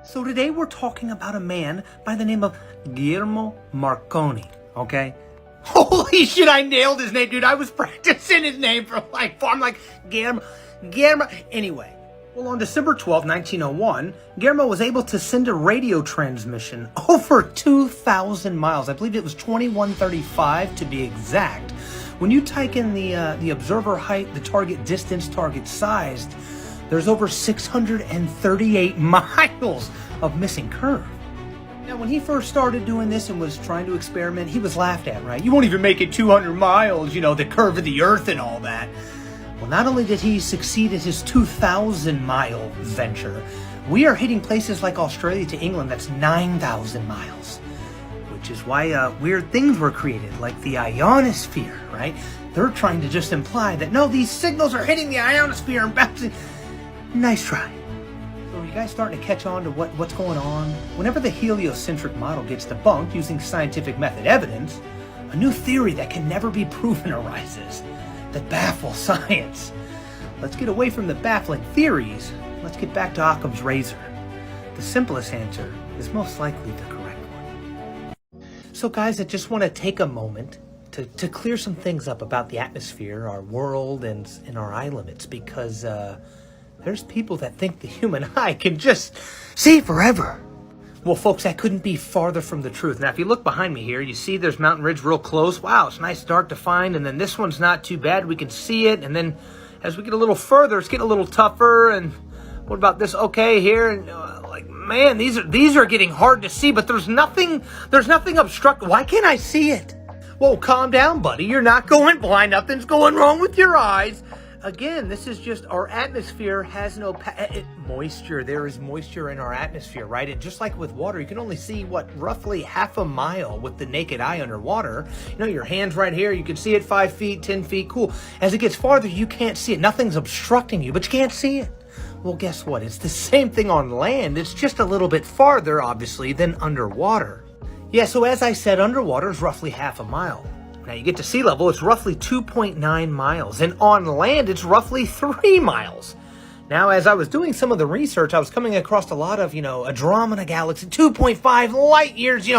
So today we're talking about a man by the name of Guillermo Marconi, okay? Holy shit, I nailed his name, dude. I was practicing his name for I'm like, Guillermo. Anyway, well, on December 12, 1901, Guillermo was able to send a radio transmission over 2,000 miles. I believe it was 2135 to be exact. When you type in the observer height, the target distance, target size, there's over 638 miles of missing curve. Now, when he first started doing this and was trying to experiment, he was laughed at, right? You won't even make it 200 miles, the curve of the earth and all that. Well, not only did he succeed at his 2,000-mile venture, we are hitting places like Australia to England that's 9,000 miles. Which is why weird things were created, like the ionosphere, right? They're trying to just imply that, no, these signals are hitting the ionosphere and bouncing. Nice try. So are you guys starting to catch on to what's going on? Whenever the heliocentric model gets debunked using scientific method evidence, a new theory that can never be proven arises that baffles science. Let's get away from the baffling theories. Let's get back to Occam's razor. The simplest answer is most likely the correct one. So guys, I just want to take a moment to clear some things up about the atmosphere, our world, and our eye limits, because there's people that think the human eye can just see forever. Well, folks, that couldn't be farther from the truth. Now, if you look behind me here, you see there's Mountain Ridge real close. Wow, it's nice, dark, defined. And then this one's not too bad. We can see it. And then as we get a little further, it's getting a little tougher. And what about this? Okay, here. And man, these are getting hard to see. But there's nothing obstructing. Why can't I see it? Whoa, calm down, buddy. You're not going blind. Nothing's going wrong with your eyes. Again, this is just our atmosphere has no moisture. There is moisture in our atmosphere, right? And just like with water, you can only see, roughly half a mile with the naked eye underwater. Your hand's right here. You can see it 5 feet, 10 feet. Cool. As it gets farther, you can't see it. Nothing's obstructing you, but you can't see it. Well, guess what? It's the same thing on land. It's just a little bit farther, obviously, than underwater. Yeah, so as I said, underwater is roughly half a mile. Now, you get to sea level, it's roughly 2.9 miles. And on land, it's roughly 3 miles. Now, as I was doing some of the research, I was coming across a lot of, Andromeda Galaxy, 2.5 light years.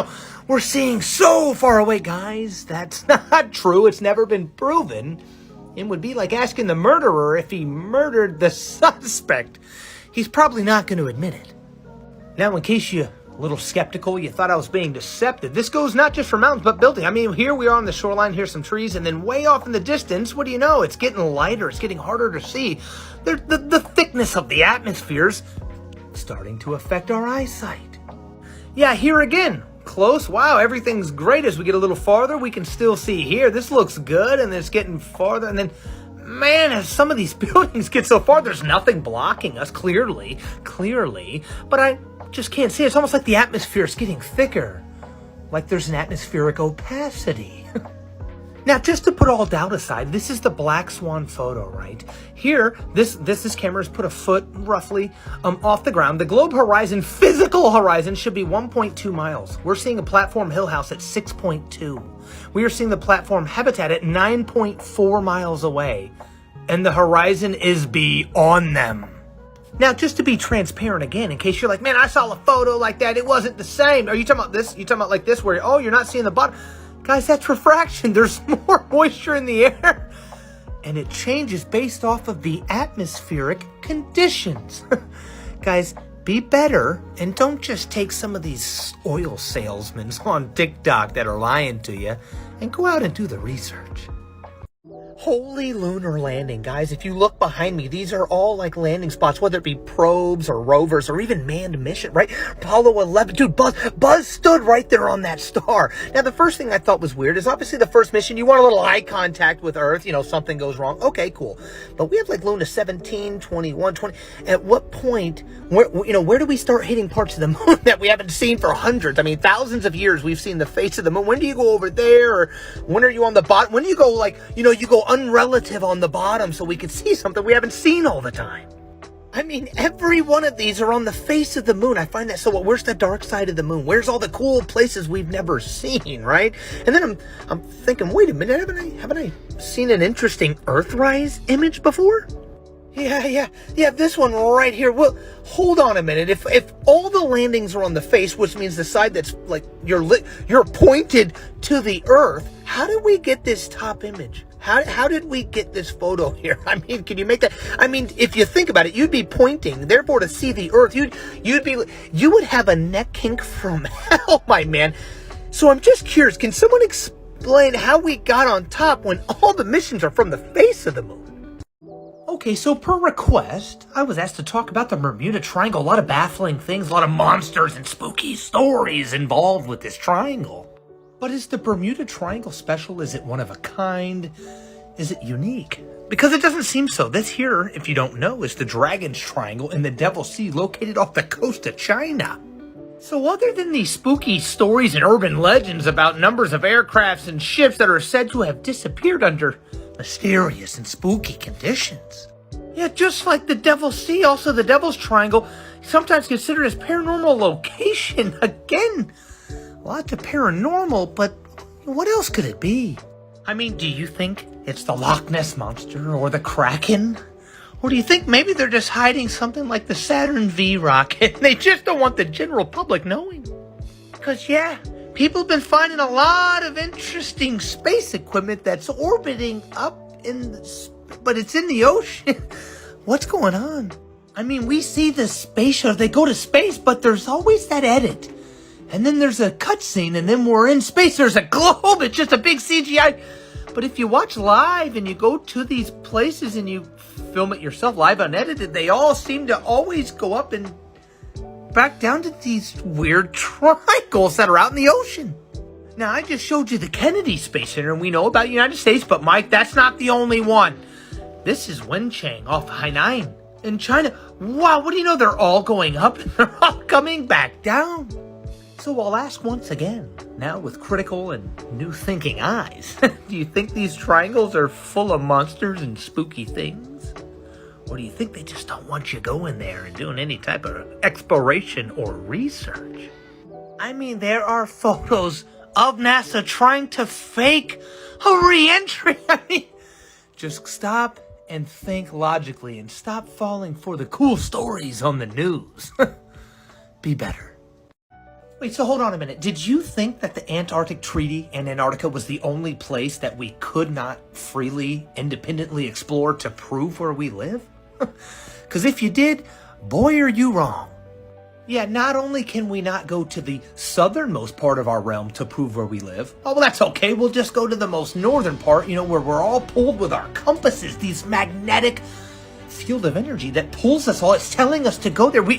We're seeing so far away. Guys, that's not true. It's never been proven. It would be like asking the murderer if he murdered the suspect. He's probably not going to admit it. Now, in case you're a little skeptical, you thought I was being deceptive, this goes not just for mountains, but building. I mean, here we are on the shoreline, here's some trees, and then way off in the distance, what do you know? It's getting lighter, it's getting harder to see. The thickness of the atmosphere's starting to affect our eyesight. Yeah, here again, close, wow, everything's great. As we get a little farther, we can still see here. This looks good, and then it's getting farther, and then, man, as some of these buildings get so far, there's nothing blocking us, clearly, but I just can't see it. It's almost like the atmosphere is getting thicker, like there's an atmospheric opacity. Now, just to put all doubt aside, this is the black swan photo, right? Here, this camera has put a foot roughly off the ground. The globe horizon, physical horizon, should be 1.2 miles. We're seeing a platform hill house at 6.2. We are seeing the platform habitat at 9.4 miles away, and the horizon is beyond them. Now, just to be transparent again, in case you're like, man, I saw a photo like that, it wasn't the same. Are you talking about this? You talking about like this where, you're not seeing the bottom? Guys, that's refraction. There's more moisture in the air. And it changes based off of the atmospheric conditions. Guys, be better and don't just take some of these oil salesmen on TikTok that are lying to you and go out and do the research. Holy lunar landing, guys. If you look behind me, these are all like landing spots, whether it be probes or rovers or even manned mission, right? Apollo 11, dude, Buzz stood right there on that star. Now, the first thing I thought was weird is obviously the first mission, you want a little eye contact with Earth, something goes wrong. Okay, cool. But we have like Luna 17, 21, 20. At what point, where do we start hitting parts of the moon that we haven't seen for hundreds? I mean, thousands of years we've seen the face of the moon. When do you go over there? Or when are you on the bottom? When do you go you go unrelative on the bottom so we can see something we haven't seen all the time? I mean, every one of these are on the face of the moon. I find that so. Where's the dark side of the moon? Where's all the cool places we've never seen, right? And then I'm thinking, wait a minute, haven't I seen an interesting Earthrise image before? Yeah, this one right here. Well, hold on a minute. If all the landings are on the face, which means the side that's like you're pointed to the Earth, how did we get this top image? How did we get this photo here? I mean, can you make that? I mean, if you think about it, you'd be pointing, therefore to see the Earth, you would have a neck kink from hell, my man. So I'm just curious, can someone explain how we got on top when all the missions are from the face of the moon? Okay, so per request, I was asked to talk about the Bermuda Triangle. A lot of baffling things, a lot of monsters and spooky stories involved with this triangle. But is the Bermuda Triangle special? Is it one of a kind? Is it unique? Because it doesn't seem so. This here, if you don't know, is the Dragon's Triangle in the Devil's Sea located off the coast of China. So other than these spooky stories and urban legends about numbers of aircrafts and ships that are said to have disappeared under mysterious and spooky conditions. Yeah, just like the Devil's Sea, also the Devil's Triangle, sometimes considered as paranormal location. Again, lots of paranormal, but what else could it be? I mean, do you think it's the Loch Ness Monster or the Kraken? Or do you think maybe they're just hiding something like the Saturn V rocket and they just don't want the general public knowing? Because, yeah, people have been finding a lot of interesting space equipment that's orbiting up but it's in the ocean. What's going on? I mean, we see the space shows, they go to space, but there's always that edit. And then there's a cutscene, and then we're in space. There's a globe. It's just a big CGI. But if you watch live and you go to these places and you film it yourself, live unedited, they all seem to always go up and back down to these weird triangles that are out in the ocean. Now, I just showed you the Kennedy Space Center, and we know about the United States, but Mike, that's not the only one. This is Wenchang off Hainan in China. Wow, what do you know? They're all going up and they're all coming back down. So I'll ask once again, now with critical and new thinking eyes, do you think these triangles are full of monsters and spooky things? Or do you think they just don't want you going there and doing any type of exploration or research? I mean, there are photos of NASA trying to fake a re-entry. I mean, just stop and think logically and stop falling for the cool stories on the news. Be better. Wait, so hold on a minute. Did you think that the Antarctic Treaty and Antarctica was the only place that we could not freely, independently explore to prove where we live? Because if you did, boy, are you wrong. Yeah, not only can we not go to the southernmost part of our realm to prove where we live. Oh, well, that's okay. We'll just go to the most northern part, where we're all pulled with our compasses, these magnetic field of energy that pulls us all. It's telling us to go there. We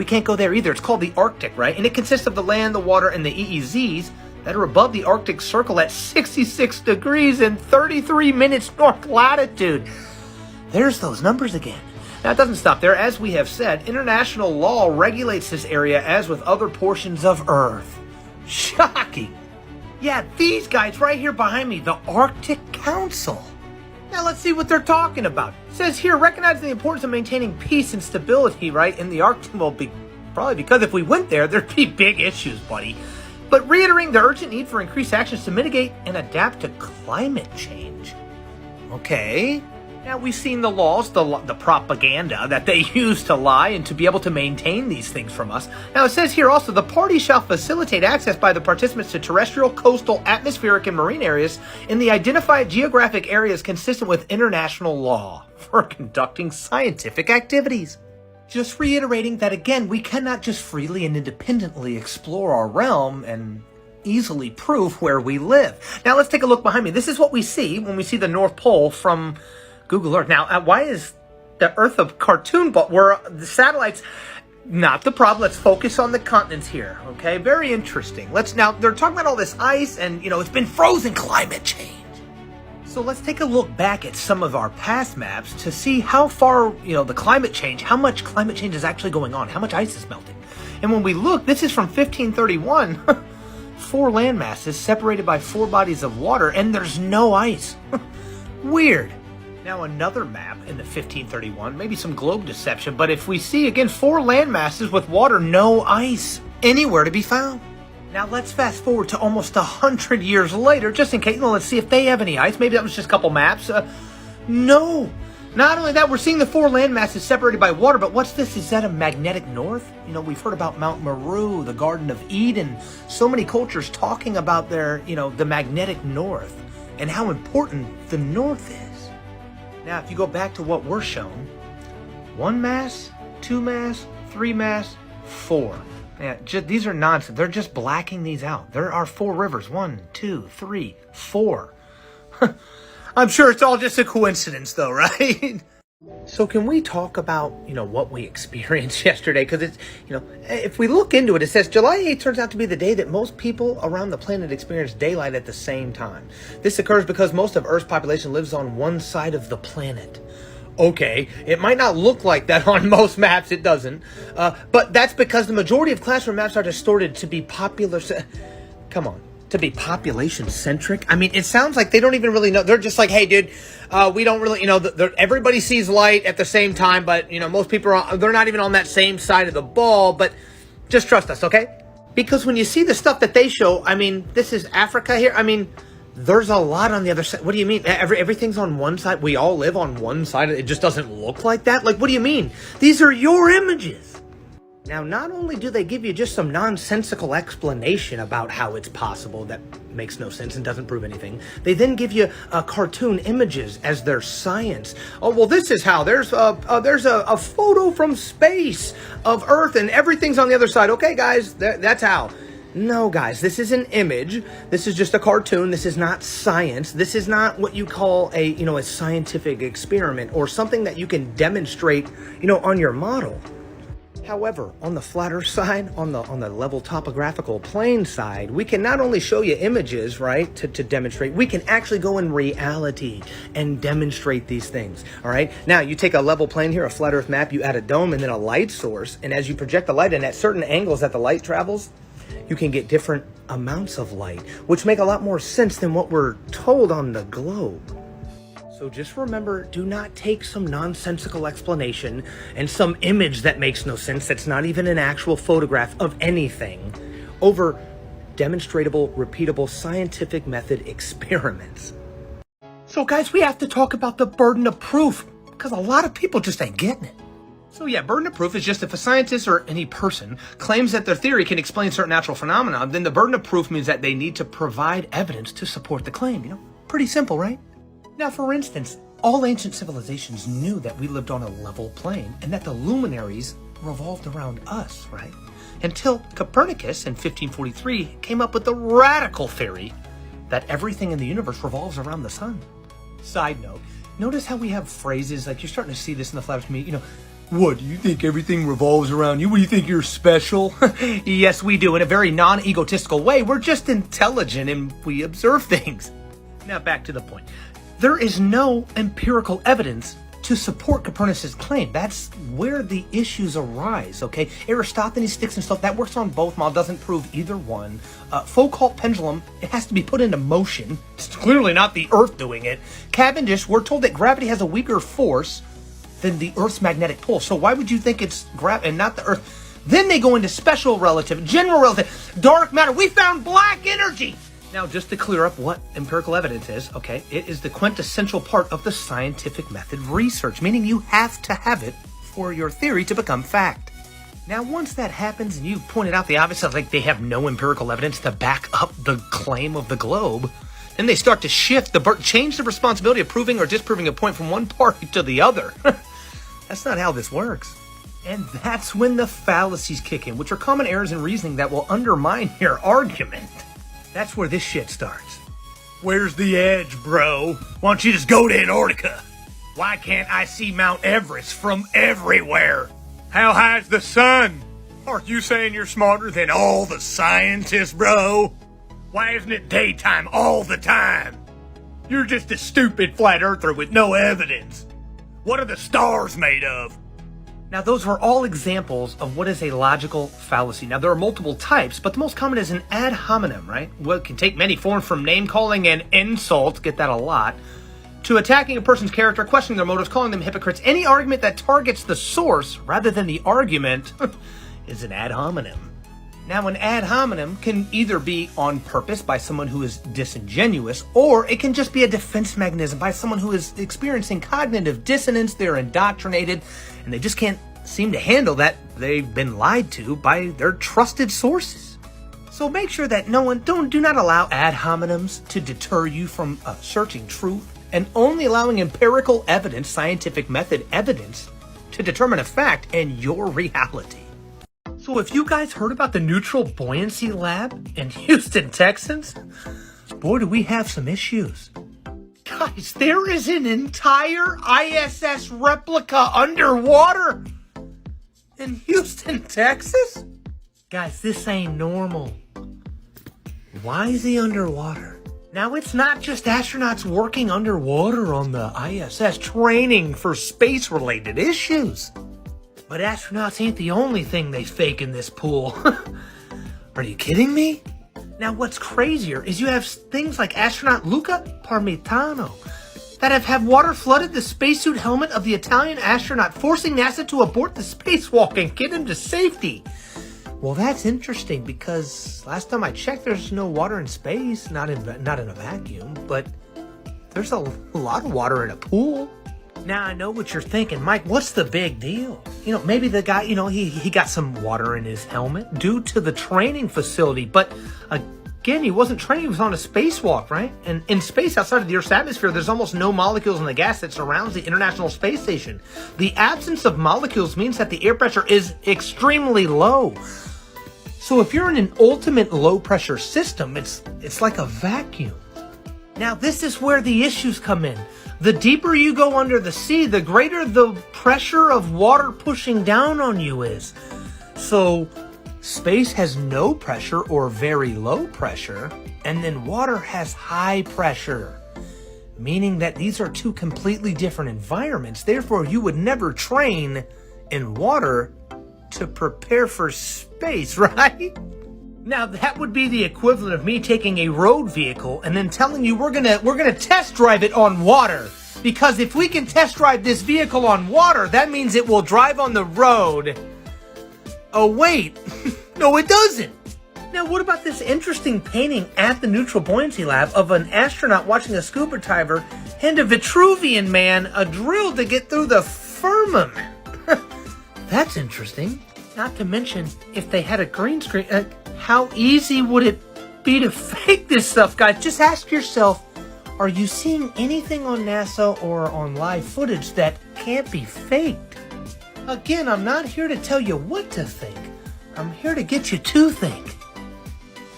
can't go there either. It's called the Arctic, right? And it consists of the land, the water, and the EEZs that are above the Arctic Circle at 66 degrees and 33 minutes north latitude. There's those numbers again. Now, it doesn't stop there. As we have said, international law regulates this area as with other portions of Earth. Shocking. Yeah, these guys right here behind me, the Arctic Council. Now, let's see what they're talking about. It says here, recognizing the importance of maintaining peace and stability, right, in the Arctic. Well, probably because if we went there, there'd be big issues, buddy. But reiterating the urgent need for increased actions to mitigate and adapt to climate change. Okay. Now, we've seen the laws, the propaganda that they use to lie and to be able to maintain these things from us. Now, it says here also, the party shall facilitate access by the participants to terrestrial, coastal, atmospheric, and marine areas in the identified geographic areas consistent with international law for conducting scientific activities. Just reiterating that, again, we cannot just freely and independently explore our realm and easily prove where we live. Now, let's take a look behind me. This is what we see when we see the North Pole from Google Earth. Now, why is the Earth a cartoon, but where the satellites, not the problem. Let's focus on the continents here, okay? Very interesting. Now, they're talking about all this ice and, it's been frozen, climate change. So let's take a look back at some of our past maps to see how far, the climate change, how much climate change is actually going on, how much ice is melting. And when we look, this is from 1531, 4 land masses separated by 4 bodies of water, and there's no ice. Weird. Now, another map in the 1531, maybe some globe deception, but if we see, again, 4 land masses with water, no ice anywhere to be found. Now, let's fast forward to almost 100 years later, just in case, let's see if they have any ice. Maybe that was just a couple maps. No, Not only that, we're seeing the four landmasses separated by water, but what's this? Is that a magnetic north? You know, we've heard about Mount Meru, the Garden of Eden, so many cultures talking about their, the magnetic north and how important the north is. Now, if you go back to what we're shown, 1 mass, 2 mass, 3 mass, 4. Yeah, these are nonsense. They're just blacking these out. There are 4 rivers. 1, 2, 3, 4. I'm sure it's all just a coincidence though, right? So can we talk about, what we experienced yesterday? Because it's, if we look into it, it says July 8th turns out to be the day that most people around the planet experience daylight at the same time. This occurs because most of Earth's population lives on one side of the planet. Okay, it might not look like that on most maps, it doesn't. But that's because the majority of classroom maps are distorted to be to be population-centric. I mean, it sounds like they don't even really know. They're just like, hey, dude, we don't really, everybody sees light at the same time, but, most people they're not even on that same side of the ball, but just trust us, okay? Because when you see the stuff that they show, I mean, this is Africa here. I mean, there's a lot on the other side. What do you mean? Everything's on one side? We all live on one side? It just doesn't look like that? Like, what do you mean? These are your images. Now, not only do they give you just some nonsensical explanation about how it's possible that makes no sense and doesn't prove anything, they then give you cartoon images as their science. Oh, well, this is how. There's a photo from space of Earth and everything's on the other side. Okay, guys, that's how. No, guys, this is an image. This is just a cartoon. This is not science. This is not what you call a scientific experiment or something that you can demonstrate, on your model. However, on the flatter side, on the level topographical plane side, we can not only show you images, right, to demonstrate, we can actually go in reality and demonstrate these things, all right? Now, you take a level plane here, a flat earth map, you add a dome and then a light source, and as you project the light in at certain angles that the light travels, you can get different amounts of light, which make a lot more sense than what we're told on the globe. So just remember, do not take some nonsensical explanation and some image that makes no sense, that's not even an actual photograph of anything, over demonstratable, repeatable, scientific method experiments. So guys, we have to talk about the burden of proof, because a lot of people just ain't getting it. So yeah, burden of proof is just if a scientist or any person claims that their theory can explain certain natural phenomena, then the burden of proof means that they need to provide evidence to support the claim, Pretty simple, right? Now, for instance, all ancient civilizations knew that we lived on a level plane and that the luminaries revolved around us, right? Until Copernicus in 1543 came up with the radical theory that everything in the universe revolves around the sun. Side note, notice how we have phrases, like you're starting to see this in the flat earth community, what, do you think everything revolves around you? What, do you think you're special? Yes, we do, in a very non-egotistical way. We're just intelligent and we observe things. Now, back to the point. There is no empirical evidence to support Copernicus' claim. That's where the issues arise, okay? Aristophanes, sticks and stuff, that works on both models, doesn't prove either one. Foucault pendulum, it has to be put into motion. It's clearly not the Earth doing it. Cavendish, we're told that gravity has a weaker force than the Earth's magnetic pull. So why would you think it's gravity and not the Earth? Then they go into special relativity, general relativity, dark matter. We found black energy. Now, just to clear up what empirical evidence is, okay, it is the quintessential part of the scientific method research, meaning you have to have it for your theory to become fact. Now, once that happens and you pointed out the obvious, like they have no empirical evidence to back up the claim of the globe, then they start to shift change the responsibility of proving or disproving a point from one party to the other. That's not how this works. And that's when the fallacies kick in, which are common errors in reasoning that will undermine your argument. That's where this shit starts. Where's the edge, bro? Why don't you just go to Antarctica? Why can't I see Mount Everest from everywhere? How high's the sun? Are you saying you're smarter than all the scientists, bro? Why isn't it daytime all the time? You're just a stupid flat earther with no evidence. What are the stars made of? Now, those are all examples of what is a logical fallacy. Now, there are multiple types, but the most common is an ad hominem, right? Well, it can take many forms, from name-calling and insult, get that a lot, to attacking a person's character, questioning their motives, calling them hypocrites. Any argument that targets the source rather than the argument is an ad hominem. Now, an ad hominem can either be on purpose by someone who is disingenuous, or it can just be a defense mechanism by someone who is experiencing cognitive dissonance. They're indoctrinated, and they just can't seem to handle that they've been lied to by their trusted sources. So make sure that do not allow ad hominems to deter you from searching truth, and only allowing empirical evidence, scientific method evidence, to determine a fact and your reality. So if you guys heard about the Neutral Buoyancy Lab in Houston, Texas, boy, do we have some issues. Guys, there is an entire ISS replica underwater in Houston, Texas? Guys, this ain't normal. Why is he underwater? Now, it's not just astronauts working underwater on the ISS training for space-related issues. But astronauts ain't the only thing they fake in this pool. Are you kidding me? Now, what's crazier is you have things like astronaut Luca Parmitano that have had water flooded the spacesuit helmet of the Italian astronaut, forcing NASA to abort the spacewalk and get him to safety. Well, that's interesting because last time I checked, there's no water in space, not in a vacuum, but there's a lot of water in a pool. Now, I know what you're thinking, Mike, what's the big deal? Maybe the guy, he got some water in his helmet due to the training facility. But again, he wasn't training, he was on a spacewalk, right? And in space outside of the Earth's atmosphere, there's almost no molecules in the gas that surrounds the International Space Station. The absence of molecules means that the air pressure is extremely low. So if you're in an ultimate low pressure system, it's like a vacuum. Now, this is where the issues come in. The deeper you go under the sea, the greater the pressure of water pushing down on you is. So space has no pressure or very low pressure, and then water has high pressure, meaning that these are two completely different environments. Therefore, you would never train in water to prepare for space, right? Now, that would be the equivalent of me taking a road vehicle and then telling you we're gonna test drive it on water. Because if we can test drive this vehicle on water, that means it will drive on the road. Oh, wait. No, it doesn't. Now, what about this interesting painting at the Neutral Buoyancy Lab of an astronaut watching a scuba diver hand a Vitruvian man a drill to get through the firmament? That's interesting. Not to mention, if they had a green screen, how easy would it be to fake this stuff, guys? Just ask yourself, are you seeing anything on NASA or on live footage that can't be faked? Again, I'm not here to tell you what to think. I'm here to get you to think.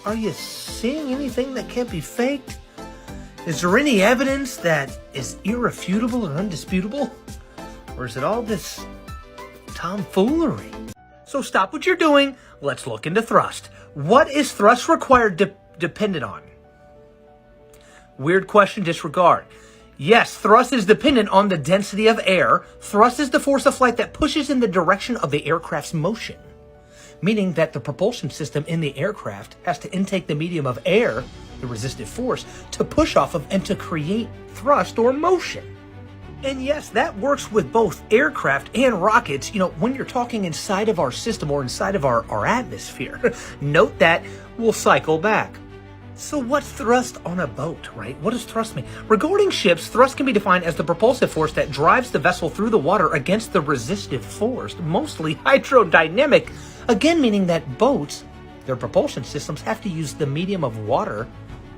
Are you seeing anything that can't be faked? Is there any evidence that is irrefutable and undisputable? Or is it all this tomfoolery? So stop what you're doing. Let's look into thrust. What is thrust required dependent on? Weird question, disregard. Yes, thrust is dependent on the density of air. Thrust is the force of flight that pushes in the direction of the aircraft's motion, meaning that the propulsion system in the aircraft has to intake the medium of air, the resistive force, to push off of and to create thrust or motion. And yes, that works with both aircraft and rockets, when you're talking inside of our system or inside of our atmosphere. Note that we'll cycle back. So what's thrust on a boat, right? What does thrust mean? Regarding ships, thrust can be defined as the propulsive force that drives the vessel through the water against the resistive force, mostly hydrodynamic, again meaning that boats, their propulsion systems, have to use the medium of water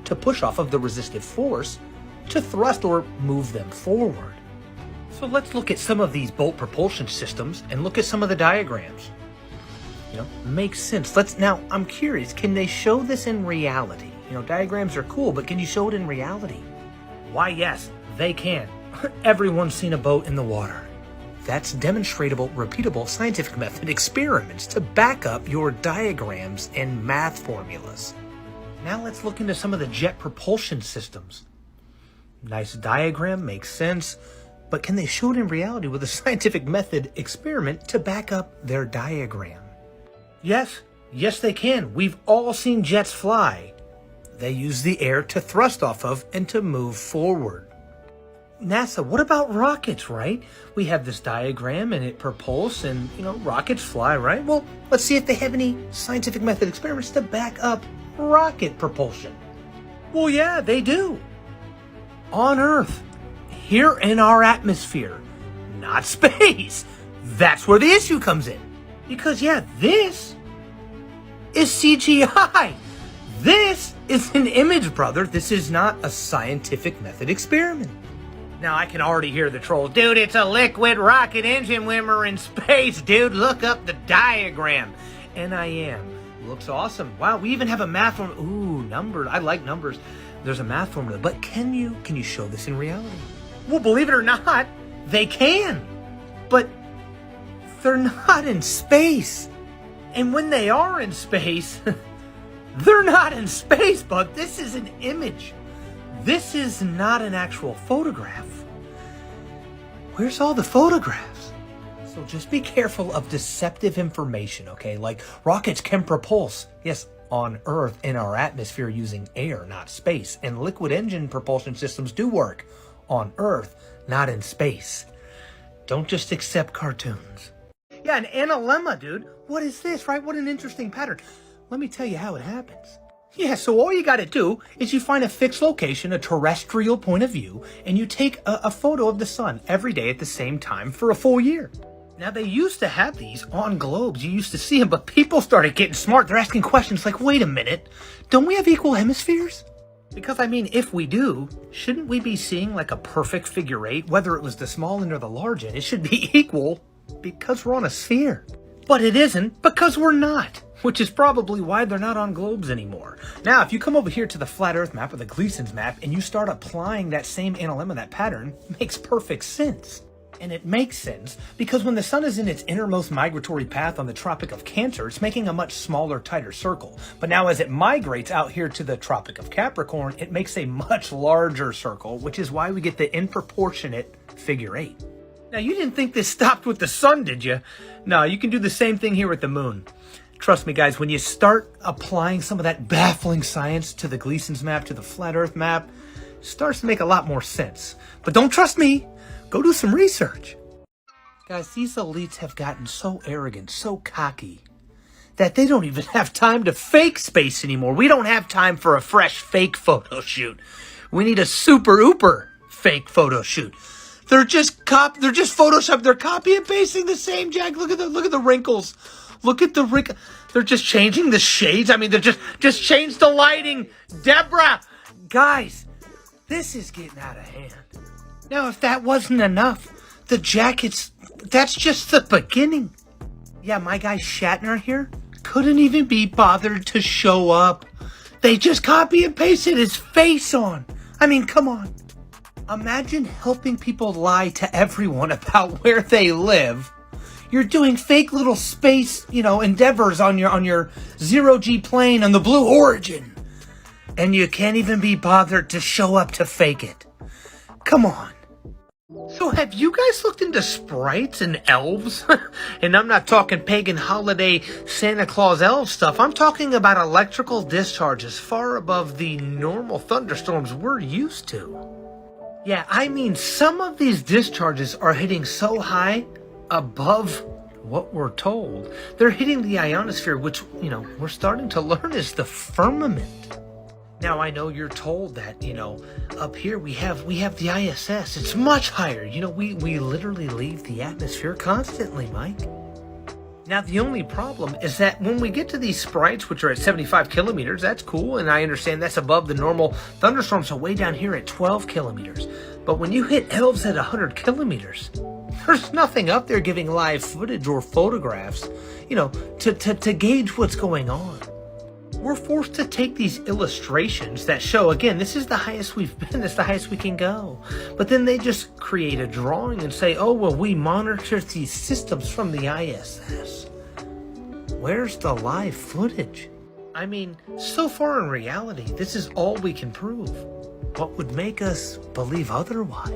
to push off of the resistive force to thrust or move them forward. So let's look at some of these boat propulsion systems and look at some of the diagrams. Makes sense. Now, I'm curious, can they show this in reality? Diagrams are cool, but can you show it in reality? Why, yes, they can. Everyone's seen a boat in the water. That's demonstratable, repeatable scientific method experiments to back up your diagrams and math formulas. Now let's look into some of the jet propulsion systems. Nice diagram, makes sense. But can they show it in reality with a scientific method experiment to back up their diagram? Yes, they can. We've all seen jets fly. They use the air to thrust off of and to move forward. NASA, what about rockets, right? We have this diagram and it propulses and, rockets fly, right? Well, let's see if they have any scientific method experiments to back up rocket propulsion. Well, yeah, they do. On Earth, here in our atmosphere, not space. That's where the issue comes in. Because, yeah, this is CGI. This is an image, brother. This is not a scientific method experiment. Now, I can already hear the trolls. Dude, it's a liquid rocket engine when we're in space, dude. Look up the diagram. And I am. Looks awesome. Wow, we even have a math formula. Ooh, numbers. I like numbers. There's a math formula. But can you show this in reality? Well, believe it or not, they can. But they're not in space. And when they are in space, they're not in space, but this is an image. This is not an actual photograph. Where's all the photographs? So just be careful of deceptive information, okay? Like rockets can propulse, yes, on Earth in our atmosphere using air, not space. And liquid engine propulsion systems do work on Earth, not in space. Don't just accept cartoons. Yeah, an analemma, dude. What is this, right? What an interesting pattern. Let me tell you how it happens. Yeah, so all you got to do is you find a fixed location, a terrestrial point of view, and you take a photo of the sun every day at the same time for a full year. Now, they used to have these on globes. You used to see them, but people started getting smart. They're asking questions like, wait a minute, don't we have equal hemispheres? Because, if we do, shouldn't we be seeing like a perfect figure eight, whether it was the small end or the large end? It should be equal because we're on a sphere. But it isn't because we're not. Which is probably why they're not on globes anymore. Now, if you come over here to the flat Earth map or the Gleason's map and you start applying that same analemma, that pattern, it makes perfect sense. And it makes sense because when the sun is in its innermost migratory path on the Tropic of Cancer, it's making a much smaller, tighter circle. But now as it migrates out here to the Tropic of Capricorn, it makes a much larger circle, which is why we get the disproportionate figure eight. Now, you didn't think this stopped with the sun, did you? No, you can do the same thing here with the moon. Trust me, guys, when you start applying some of that baffling science to the Gleason's map, to the flat Earth map, it starts to make a lot more sense. But don't trust me. Go do some research. Guys, these elites have gotten so arrogant, so cocky, that they don't even have time to fake space anymore. We don't have time for a fresh fake photo shoot. We need a super-ooper fake photo shoot. They're just Photoshop. They're copy and pasting the same, Jack. Look at the wrinkles. Look at the wrinkle. They're just changing the shades. They're just change the lighting. Deborah! Guys, this is getting out of hand. Now, if that wasn't enough, the jackets, that's just the beginning. Yeah, my guy Shatner here couldn't even be bothered to show up. They just copy and pasted his face on. Come on. Imagine helping people lie to everyone about where they live. You're doing fake little space, endeavors on your zero-G plane on the Blue Origin. And you can't even be bothered to show up to fake it. Come on. So have you guys looked into sprites and elves? And I'm not talking pagan holiday Santa Claus elf stuff. I'm talking about electrical discharges far above the normal thunderstorms we're used to. Yeah, some of these discharges are hitting so high above what we're told. They're hitting the ionosphere, which, we're starting to learn is the firmament. Now, I know you're told that, up here we have the ISS. It's much higher. We literally leave the atmosphere constantly, Mike. Now, the only problem is that when we get to these sprites, which are at 75 kilometers, that's cool, and I understand that's above the normal thunderstorms, so way down here at 12 kilometers. But when you hit elves at 100 kilometers, there's nothing up there giving live footage or photographs, to gauge what's going on. We're forced to take these illustrations that show, again, this is the highest we've been, this is the highest we can go. But then they just create a drawing and say, oh, well, we monitor these systems from the ISS. Where's the live footage? So far in reality, this is all we can prove. What would make us believe otherwise?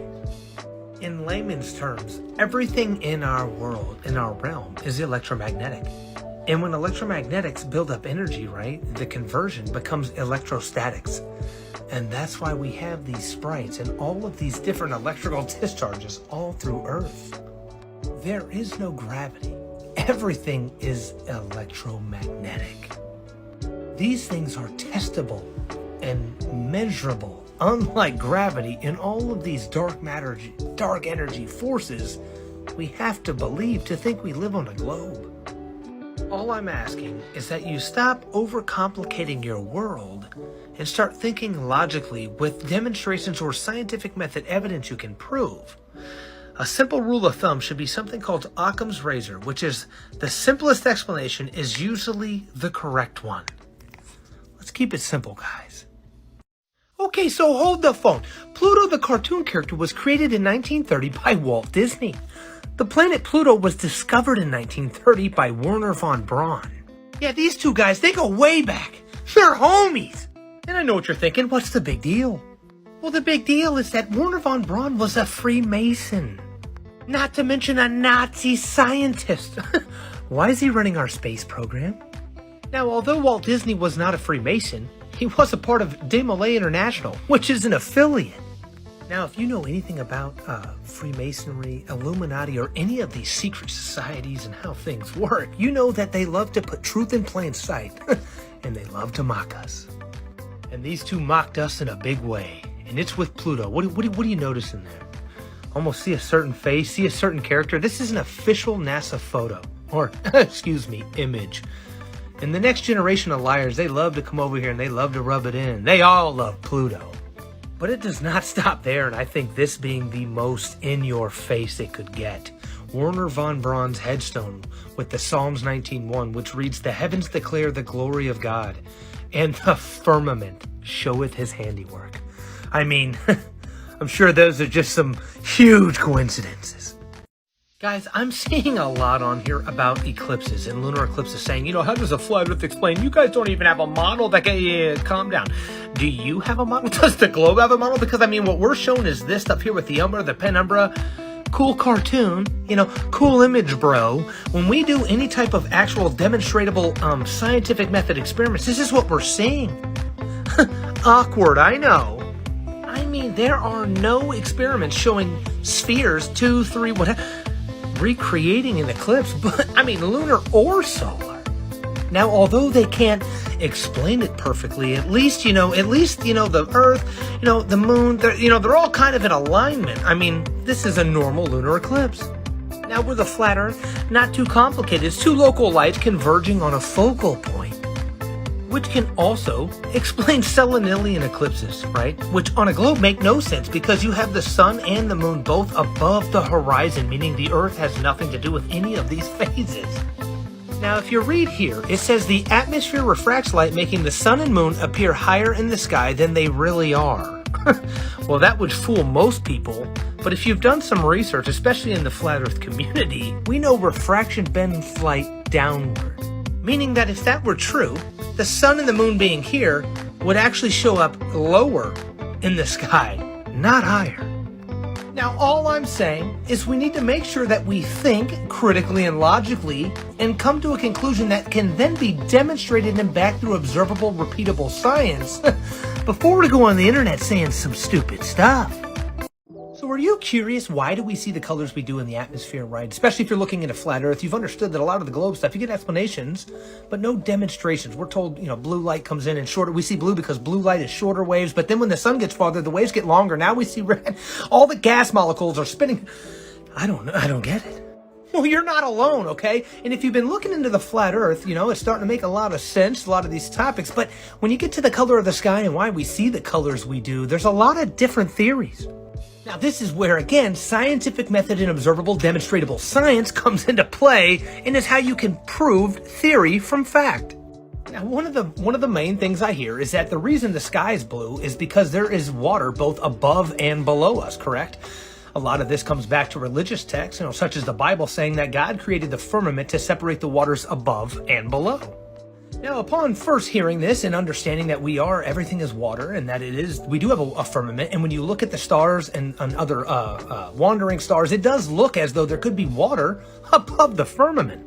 In layman's terms, everything in our world, in our realm, is electromagnetic. And when electromagnetics build up energy, right, the conversion becomes electrostatics. And that's why we have these sprites and all of these different electrical discharges all through Earth. There is no gravity. Everything is electromagnetic. These things are testable and measurable, unlike gravity and all of these dark energy forces we have to believe to think we live on a globe. All I'm asking is that you stop overcomplicating your world and start thinking logically with demonstrations or scientific method evidence you can prove. A simple rule of thumb should be something called Occam's razor, which is the simplest explanation is usually the correct one. Let's keep it simple, guys. Okay, so hold the phone. Pluto the cartoon character was created in 1930 by Walt Disney. The planet Pluto was discovered in 1930 by Wernher von Braun. Yeah, these two guys, they go way back. They're homies. And I know what you're thinking, what's the big deal? Well, the big deal is that Wernher von Braun was a Freemason. Not to mention a Nazi scientist. Why is he running our space program? Now, although Walt Disney was not a Freemason, he was a part of Demolay International, which is an affiliate. Now, if you know anything about Freemasonry, Illuminati, or any of these secret societies and how things work, you know that they love to put truth in plain sight, and they love to mock us. And these two mocked us in a big way, and it's with Pluto. What do you notice in there? Almost see a certain face, see a certain character. This is an official NASA photo, or, excuse me, image. And the next generation of liars, they love to come over here and they love to rub it in. They all love Pluto. But it does not stop there, and I think this being the most in your face it could get. Wernher von Braun's headstone with the Psalms 19:1, which reads, "The heavens declare the glory of God, and the firmament showeth his handiwork." I mean, I'm sure those are just some huge coincidences. Guys, I'm seeing a lot on here about eclipses and lunar eclipses saying, how does a flat earth explain? You guys don't even have a model that can, calm down. Do you have a model? Does the globe have a model? Because, what we're showing is this stuff here with the Umbra, the penumbra, cool cartoon, cool image, bro. When we do any type of actual demonstratable scientific method experiments, this is what we're seeing. Awkward, I know. There are no experiments showing spheres, 2, 3, whatever, recreating an eclipse, but lunar or solar. Now, although they can't explain it perfectly, at least the Earth, the moon, they're all kind of in alignment. This is a normal lunar eclipse. Now, with a flat Earth, not too complicated. It's two local lights converging on a focal point, which can also explain selenilian eclipses, right? Which on a globe make no sense because you have the sun and the moon both above the horizon, meaning the Earth has nothing to do with any of these phases. Now, if you read here, it says the atmosphere refracts light, making the sun and moon appear higher in the sky than they really are. Well, that would fool most people, but if you've done some research, especially in the flat Earth community, we know refraction bends light downward. Meaning that if that were true, the sun and the moon being here would actually show up lower in the sky, not higher. Now, all I'm saying is we need to make sure that we think critically and logically and come to a conclusion that can then be demonstrated and backed through observable, repeatable science before we go on the internet saying some stupid stuff. So are you curious, why do we see the colors we do in the atmosphere, right? Especially if you're looking at a flat Earth, you've understood that a lot of the globe stuff, you get explanations, but no demonstrations. We're told, blue light comes in and shorter. We see blue because blue light is shorter waves, but then when the sun gets farther, the waves get longer. Now we see red. All the gas molecules are spinning. I don't get it. Well, you're not alone, okay? And if you've been looking into the flat Earth, it's starting to make a lot of sense, a lot of these topics, but when you get to the color of the sky and why we see the colors we do, there's a lot of different theories. Now, this is where, again, scientific method and observable demonstratable science comes into play and is how you can prove theory from fact. Now, one of the main things I hear is that the reason the sky is blue is because there is water both above and below us, correct? A lot of this comes back to religious texts, such as the Bible saying that God created the firmament to separate the waters above and below. Now, upon first hearing this and understanding that everything is water and that we do have a firmament, and when you look at the stars and other wandering stars, it does look as though there could be water above the firmament.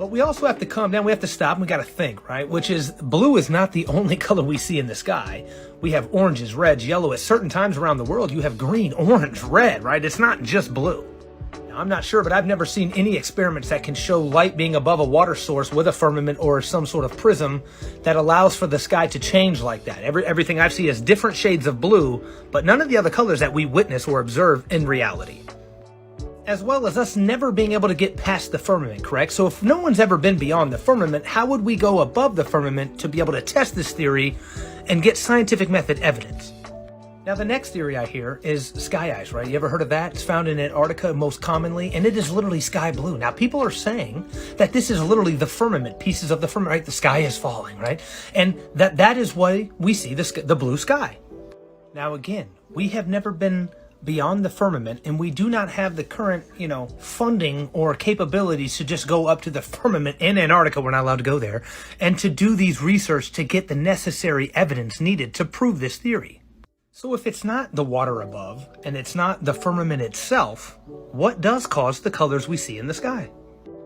But we also have to calm down. We have to stop and we got to think, right? Which is, blue is not the only color we see in the sky. We have oranges, reds, yellow. At certain times around the world, you have green, orange, red, right? It's not just blue. Now, I'm not sure, but I've never seen any experiments that can show light being above a water source with a firmament or some sort of prism that allows for the sky to change like that. Everything I've seen is different shades of blue, but none of the other colors that we witness or observe in reality. As well as us never being able to get past the firmament, correct? So if no one's ever been beyond the firmament, how would we go above the firmament to be able to test this theory and get scientific method evidence? Now, the next theory I hear is sky ice, right? You ever heard of that? It's found in Antarctica most commonly, and it is literally sky blue. Now, people are saying that this is literally the firmament, pieces of the firmament, right? The sky is falling, right? And that is why we see the blue sky. Now, again, we have never been beyond the firmament, and we do not have the current, funding or capabilities to just go up to the firmament in Antarctica. We're not allowed to go there, and to do these research to get the necessary evidence needed to prove this theory. So if it's not the water above, and it's not the firmament itself, what does cause the colors we see in the sky?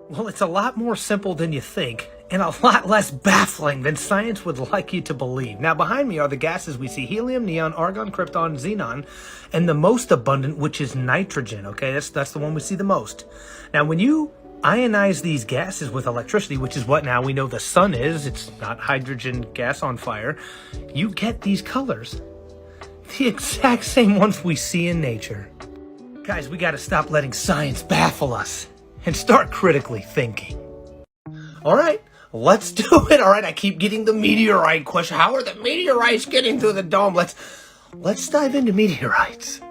Well, it's a lot more simple than you think, and a lot less baffling than science would like you to believe. Now, behind me are the gases we see: helium, neon, argon, krypton, xenon, and the most abundant, which is nitrogen, okay? That's the one we see the most. Now, when you ionize these gases with electricity, which is what now we know the sun is, it's not hydrogen gas on fire, you get these colors. The exact same ones we see in nature. Guys, we gotta stop letting science baffle us and start critically thinking. All right, let's do it. All right, I keep getting the meteorite question. How are the meteorites getting through the dome? Let's dive into meteorites.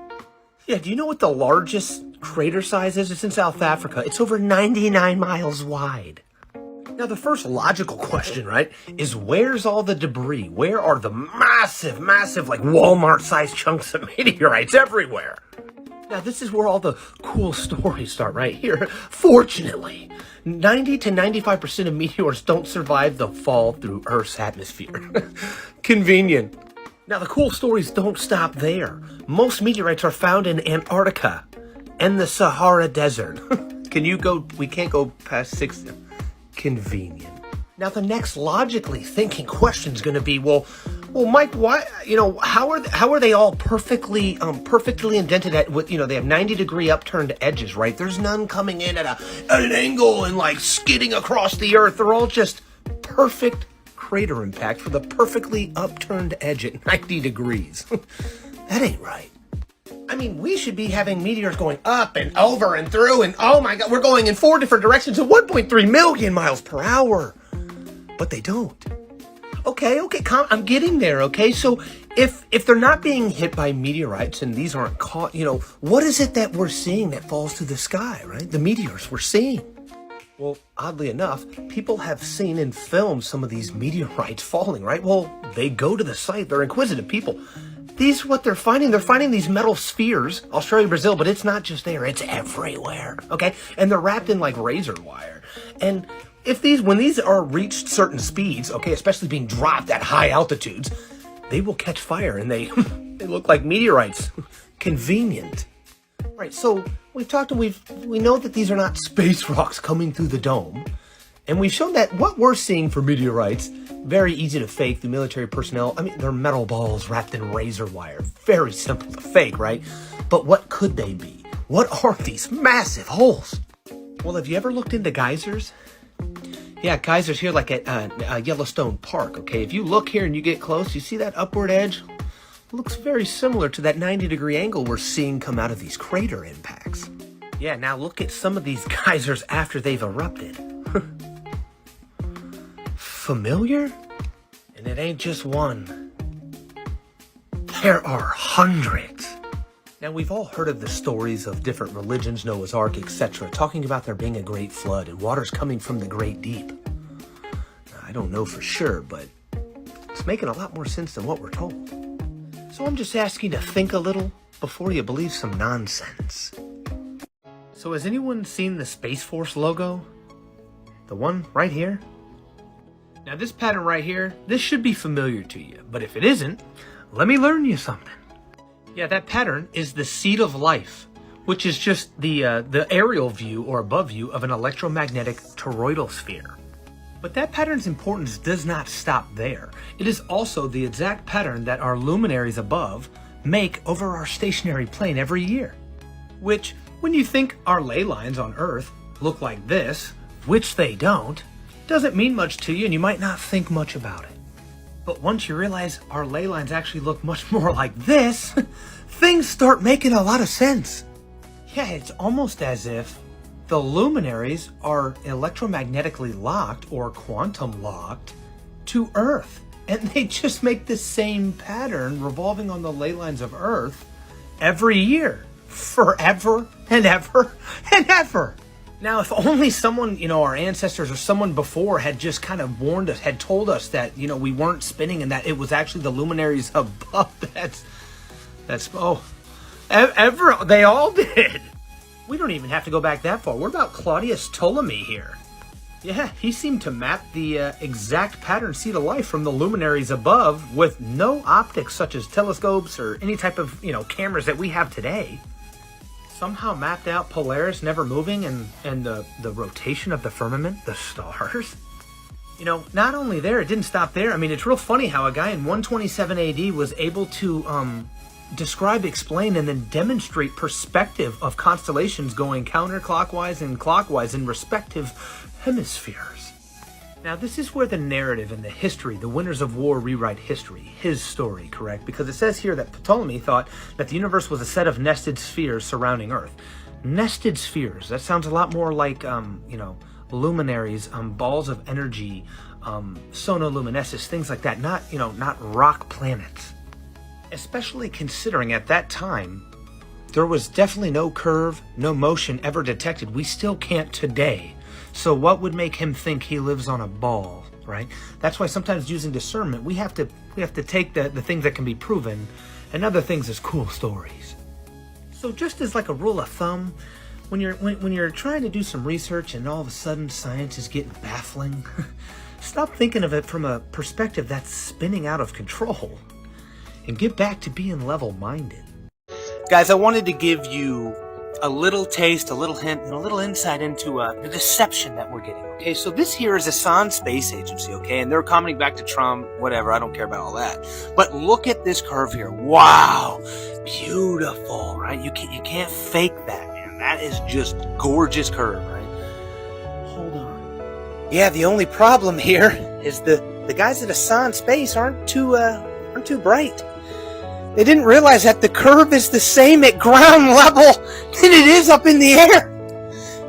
Yeah, do you know what the largest crater size is? It's in South Africa. It's over 99 miles wide. Now, the first logical question, right, is where's all the debris? Where are the massive, like Walmart-sized chunks of meteorites everywhere? Now, this is where all the cool stories start, right here. Fortunately, 90 to 95% of meteors don't survive the fall through Earth's atmosphere. Convenient. Now, the cool stories don't stop there. Most meteorites are found in Antarctica and the Sahara Desert. We can't go past 6. Convenient. Now, the next logically thinking question is going to be, well, Mike, why, how are they all perfectly indented they have 90-degree upturned edges, right? There's none coming in at an angle and like skidding across the earth. They're all just perfect crater impact with a perfectly upturned edge at 90 degrees. That ain't right. I mean, we should be having meteors going up and over and through, and oh my God, we're going in 4 different directions at 1.3 million miles per hour. But they don't. Okay, I'm getting there, okay? So if they're not being hit by meteorites and these aren't caught, what is it that we're seeing that falls to the sky, right? The meteors we're seeing. Well, oddly enough, people have seen and filmed some of these meteorites falling, right? Well, they go to the site. They're inquisitive people. What they're finding these metal spheres. Australia, Brazil, but it's not just there, it's everywhere, okay? And they're wrapped in like razor wire. And when these are reached certain speeds, okay, especially being dropped at high altitudes, they will catch fire and they look like meteorites. Convenient. Right, so we've talked and we know that these are not space rocks coming through the dome. And we've shown that what we're seeing for meteorites, very easy to fake through military personnel. I mean, they're metal balls wrapped in razor wire. Very simple to fake, right? But what could they be? What are these massive holes? Well, have you ever looked into geysers? Yeah, geysers here like at Yellowstone Park, okay? If you look here and you get close, you see that upward edge? It looks very similar to that 90-degree angle we're seeing come out of these crater impacts. Yeah, now look at some of these geysers after they've erupted. Familiar? And it ain't just one. There are hundreds. Now, we've all heard of the stories of different religions, Noah's Ark, etc., talking about there being a great flood and waters coming from the great deep. Now, I don't know for sure, but it's making a lot more sense than what we're told. So I'm just asking you to think a little before you believe some nonsense. So has anyone seen the Space Force logo? The one right here? Now, this pattern right here, this should be familiar to you, but if it isn't, let me learn you something. Yeah, that pattern is the seed of life, which is just the aerial view or above view of an electromagnetic toroidal sphere. But that pattern's importance does not stop there. It is also the exact pattern that our luminaries above make over our stationary plane every year. Which, when you think our ley lines on Earth look like this, which they don't, doesn't mean much to you and you might not think much about it. But once you realize our ley lines actually look much more like this, things start making a lot of sense. Yeah, it's almost as if the luminaries are electromagnetically locked or quantum locked to Earth. And they just make the same pattern revolving on the ley lines of Earth every year, forever and ever and ever. Now, if only someone, our ancestors or someone before had just kind of warned us, had told us that, we weren't spinning and that it was actually the luminaries above. They all did. We don't even have to go back that far. What about Claudius Ptolemy here? Yeah, he seemed to map the exact pattern seed of life from the luminaries above with no optics such as telescopes or any type of, cameras that we have today. Somehow mapped out Polaris never moving and the rotation of the firmament, the stars. Not only there, it didn't stop there. I mean, it's real funny how a guy in 127 AD was able to describe, explain, and then demonstrate perspective of constellations going counterclockwise and clockwise in respective hemispheres. Now, this is where the narrative and the history, the winners of war rewrite history, his story, correct? Because it says here that Ptolemy thought that the universe was a set of nested spheres surrounding Earth. Nested spheres, that sounds a lot more like, luminaries, balls of energy, sonoluminescence, things like that, not rock planets. Especially considering at that time, there was definitely no curve, no motion ever detected. We still can't today. So what would make him think he lives on a ball, right? That's why sometimes using discernment, we have to take the things that can be proven and other things as cool stories. So just as like a rule of thumb, when you're trying to do some research and all of a sudden science is getting baffling, stop thinking of it from a perspective that's spinning out of control and get back to being level-minded. Guys, I wanted to give you a little taste, a little hint, and a little insight into the deception that we're getting. Okay, so this here is a San Space Agency, okay, and they're commenting back to Trump, whatever, I don't care about all that. But look at this curve here. Wow, beautiful, right? You can't fake that, man. That is just gorgeous curve, right? Hold on. Yeah, the only problem here is the guys at San Space aren't too bright. They didn't realize that the curve is the same at ground level than it is up in the air.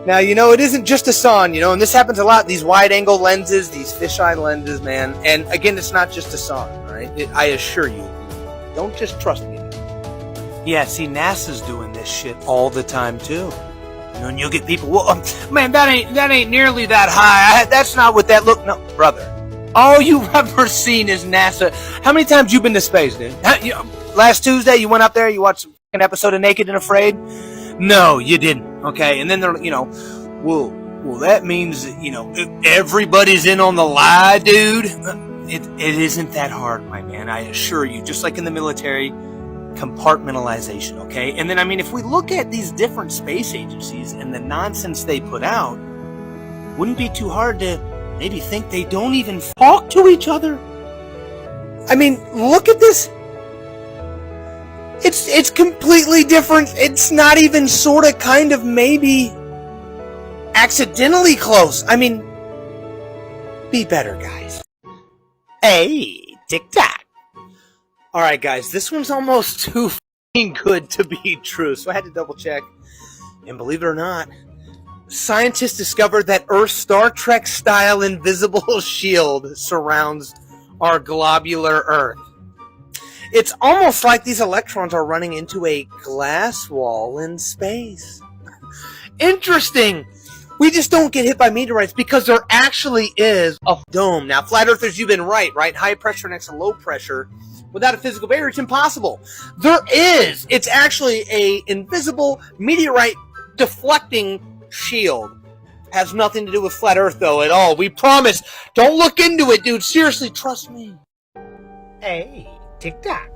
Now, it isn't just a sun, and this happens a lot, these wide-angle lenses, these fisheye lenses, man. And again, it's not just a sun, right? I assure you. Don't just trust me. Yeah, see, NASA's doing this shit all the time, too. And you'll get people, well, man, that ain't nearly that high. That's not what that look. No, brother. All you've ever seen is NASA. How many times you been to space, dude? Last Tuesday, you went up there, you watched an episode of Naked and Afraid? No, you didn't, okay? And then they're, well, that means that, everybody's in on the lie, dude. It isn't that hard, my man, I assure you. Just like in the military, compartmentalization, okay? And then, if we look at these different space agencies and the nonsense they put out, wouldn't be too hard to maybe think they don't even talk to each other. Look at this. It's completely different. It's not even sort of, kind of, maybe accidentally close. Be better, guys. Hey, TikTok. Alright, guys, this one's almost too f***ing good to be true, so I had to double check. And believe it or not, scientists discovered that Earth's Star Trek-style invisible shield surrounds our globular Earth. It's almost like these electrons are running into a glass wall in space. Interesting! We just don't get hit by meteorites because there actually is a dome. Now, flat earthers, you've been right? High pressure next to low pressure. Without a physical barrier, it's impossible. There is. It's actually a invisible meteorite deflecting shield. Has nothing to do with flat earth, though, at all. We promise. Don't look into it, dude. Seriously, trust me. Hey, TikTok.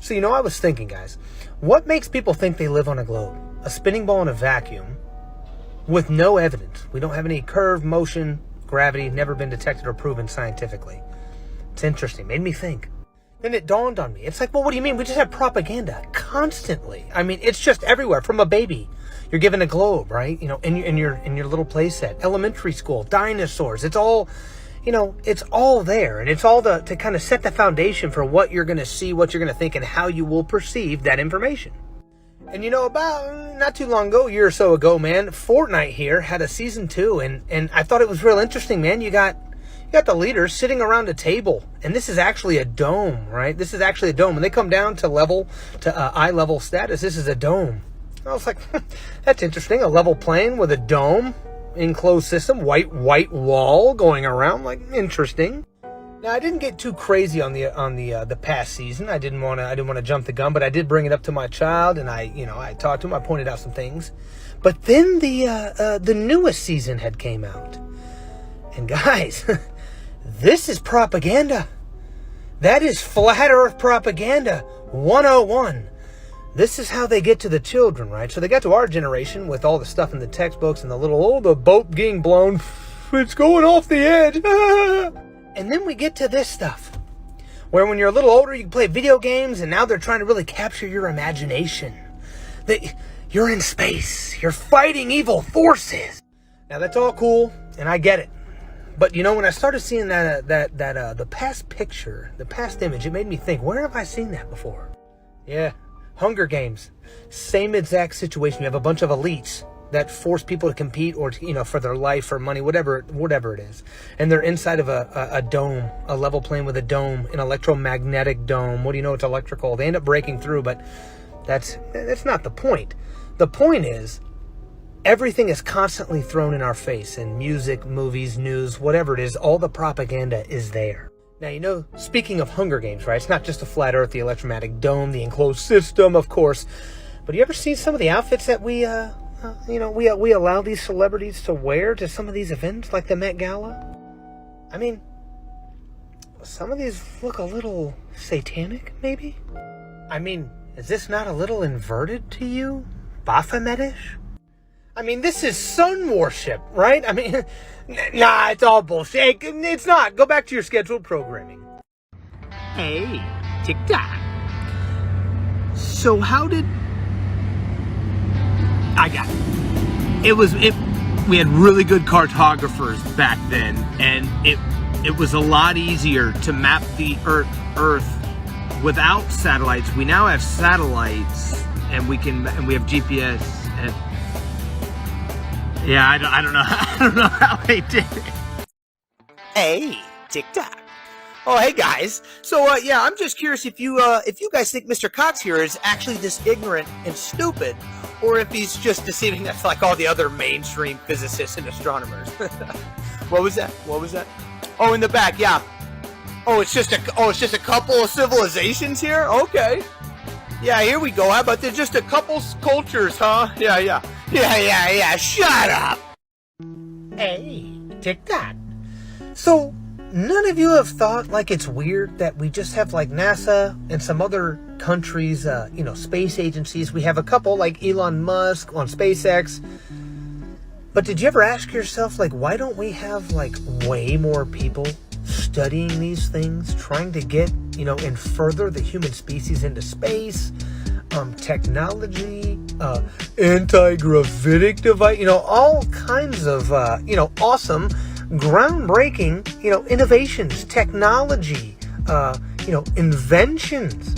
So, I was thinking, guys, what makes people think they live on a globe? a spinning ball in a vacuum with no evidence. We don't have any curve, motion, gravity, never been detected or proven scientifically. It's interesting. Made me think. Then it dawned on me. It's like, well, what do you mean? We just have propaganda constantly. I mean, it's just everywhere. From a baby, you're given a globe, right? You know, in your little play set. Elementary school, dinosaurs. It's all, you know, it's all there, and it's all to kind of set the foundation for what you're going to see, what you're going to think, and how you will perceive that information. And you know, about not too long ago, a year or so ago, man, Fortnite here had a season 2, and I thought it was real interesting, man. You got the leaders sitting around a table, and this is actually a dome, right? This is actually a dome. When they come down to eye level status, this is a dome. I was like, that's interesting. A level plane with a dome, enclosed system, white wall going around. Like, interesting. Now, I didn't get too crazy on the past season. I didn't want to jump the gun, but I did bring it up to my child, and I talked to him. I pointed out some things. But then the newest season had came out, and guys. This is propaganda. That is flat earth propaganda 101. This is how they get to the children, right? So they got to our generation with all the stuff in the textbooks and the boat getting blown. It's going off the edge. And then we get to this stuff where when you're a little older, you can play video games, and now they're trying to really capture your imagination. You're in space. You're fighting evil forces. Now that's all cool, and I get it. But, you know, when I started seeing the past picture, the past image, it made me think, where have I seen that before? Yeah, Hunger Games. Same exact situation. You have a bunch of elites that force people to compete or, you know, for their life or money, whatever it is. And they're inside of a dome, a level plane with a dome, an electromagnetic dome. What do you know? It's electrical. They end up breaking through, but that's not the point. The point is, everything is constantly thrown in our face in music, movies, news, whatever it is. All the propaganda is there. Now, you know, speaking of Hunger Games, right? It's not just the flat earth, the electromagnetic dome, the enclosed system, of course. But you ever see some of the outfits that we allow these celebrities to wear to some of these events, like the Met Gala? I mean, some of these look a little satanic, maybe? I mean, is this not a little inverted to you? Baphometish? I mean, this is sun worship, right? I mean, nah, it's all bullshit. It's not. Go back to your scheduled programming. Hey, TikTok. So how did... I got it. We had really good cartographers back then, and it was a lot easier to map the Earth without satellites. We now have satellites, and we have GPS, and yeah, I don't know. I don't know how they did it. Hey, TikTok. Oh, hey guys. So yeah, I'm just curious if you guys think Mr. Cox here is actually this ignorant and stupid, or if he's just deceiving us like all the other mainstream physicists and astronomers. What was that? Oh, in the back, yeah. Oh, it's just a couple of civilizations here. Okay. Yeah, here we go. How about there's just a couple cultures, huh? Yeah. Shut up. Hey, TikTok. So, none of you have thought like it's weird that we just have like NASA and some other countries, space agencies. We have a couple like Elon Musk on SpaceX. But did you ever ask yourself, like, why don't we have like way more people studying these things, trying to get, and further the human species into space, technology, anti-gravitic device, all kinds of, awesome, groundbreaking, innovations, technology, inventions.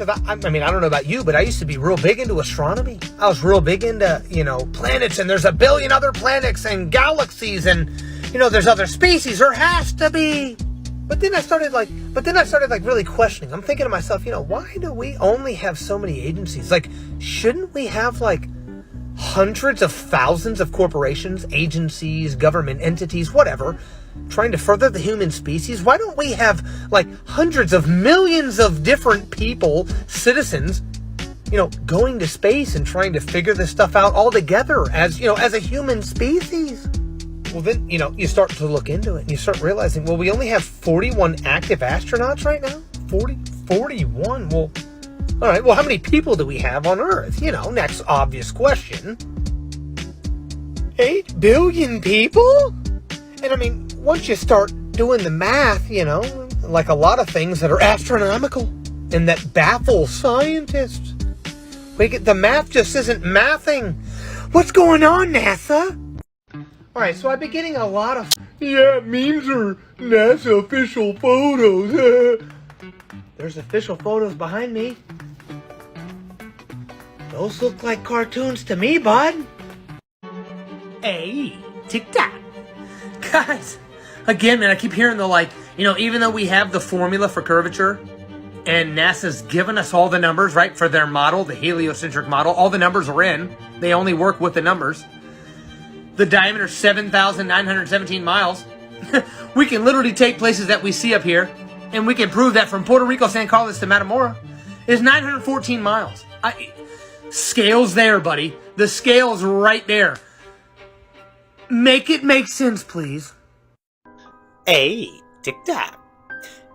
I don't know about you, but I used to be real big into astronomy. I was real big into, planets, and there's a billion other planets and galaxies, and, there's other species. There has to be. But then I started really questioning. I'm thinking to myself, why do we only have so many agencies? Like, shouldn't we have like hundreds of thousands of corporations, agencies, government entities, whatever, trying to further the human species? Why don't we have like hundreds of millions of different people, citizens, going to space and trying to figure this stuff out all together as a human species? Well, then, you start to look into it and you start realizing, well, we only have 41 active astronauts right now? 41? Well, All right, well, how many people do we have on Earth? You know, next obvious question. 8 billion people? And I mean, once you start doing the math, you know, like a lot of things that are astronomical and that baffle scientists, the math just isn't mathing. What's going on, NASA? All right, so I've been getting a lot of memes or NASA official photos. There's official photos behind me. Those look like cartoons to me, bud. Hey, tic-tac. Guys, again, man, I keep hearing even though we have the formula for curvature, and NASA's given us all the numbers, right, for their model, the heliocentric model, all the numbers are in. They only work with the numbers. The diameter is 7,917 miles. We can literally take places that we see up here, and we can prove that from Puerto Rico, San Carlos to Matamora is 914 miles. Scale's there, buddy. The scale's right there. Make it make sense, please. Hey, tic-tac.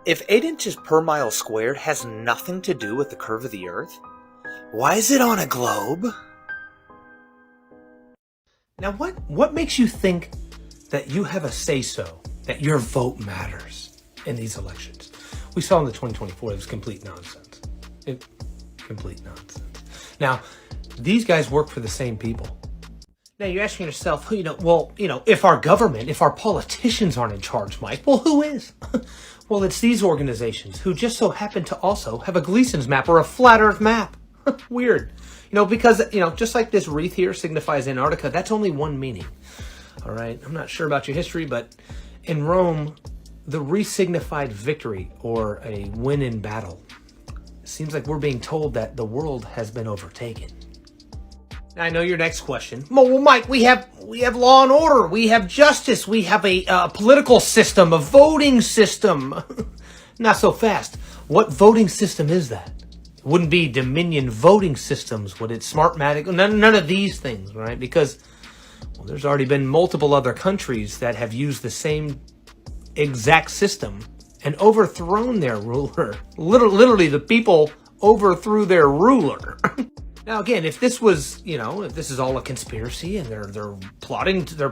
If 8 inches per mile squared has nothing to do with the curve of the Earth, why is it on a globe? Now, what makes you think that you have a say-so, that your vote matters in these elections? We saw in the 2024, it was complete nonsense. Complete nonsense. Now, these guys work for the same people. Now, you're asking yourself, if our government, if our politicians aren't in charge, Mike, well, who is? Well, it's these organizations who just so happen to also have a Gleason's map or a flat Earth map. Weird. Because, just like this wreath here signifies Antarctica, that's only one meaning. All right? I'm not sure about your history, but in Rome, the wreath signified victory or a win in battle. It seems like we're being told that the world has been overtaken. Now, I know your next question. Well, Mike, we have law and order. We have justice. We have a political system, a voting system. Not so fast. What voting system is that? It wouldn't be Dominion voting systems, would it? Smartmatic? None of these things, right? Because, there's already been multiple other countries that have used the same exact system and overthrown their ruler. Literally, the people overthrew their ruler. Now, again, if this was, if this is all a conspiracy and they're plotting to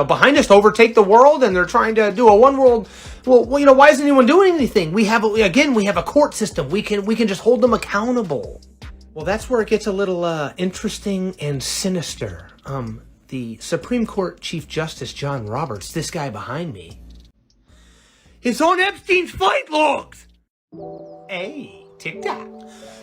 behind us to overtake the world and they're trying to do a one world, well, why isn't anyone doing anything? We have a court system. We can just hold them accountable. Well, that's where it gets a little interesting and sinister. The Supreme Court Chief Justice John Roberts, this guy behind me, is on Epstein's flight logs. Hey, tic-tac.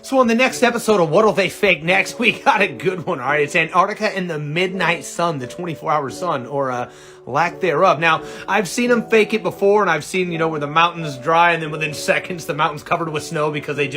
So on the next episode of What'll They Fake Next, we got a good one, all right? It's Antarctica and the Midnight Sun, the 24-hour sun, or lack thereof. Now, I've seen them fake it before, and I've seen, where the mountains dry, and then within seconds, the mountain's covered with snow because they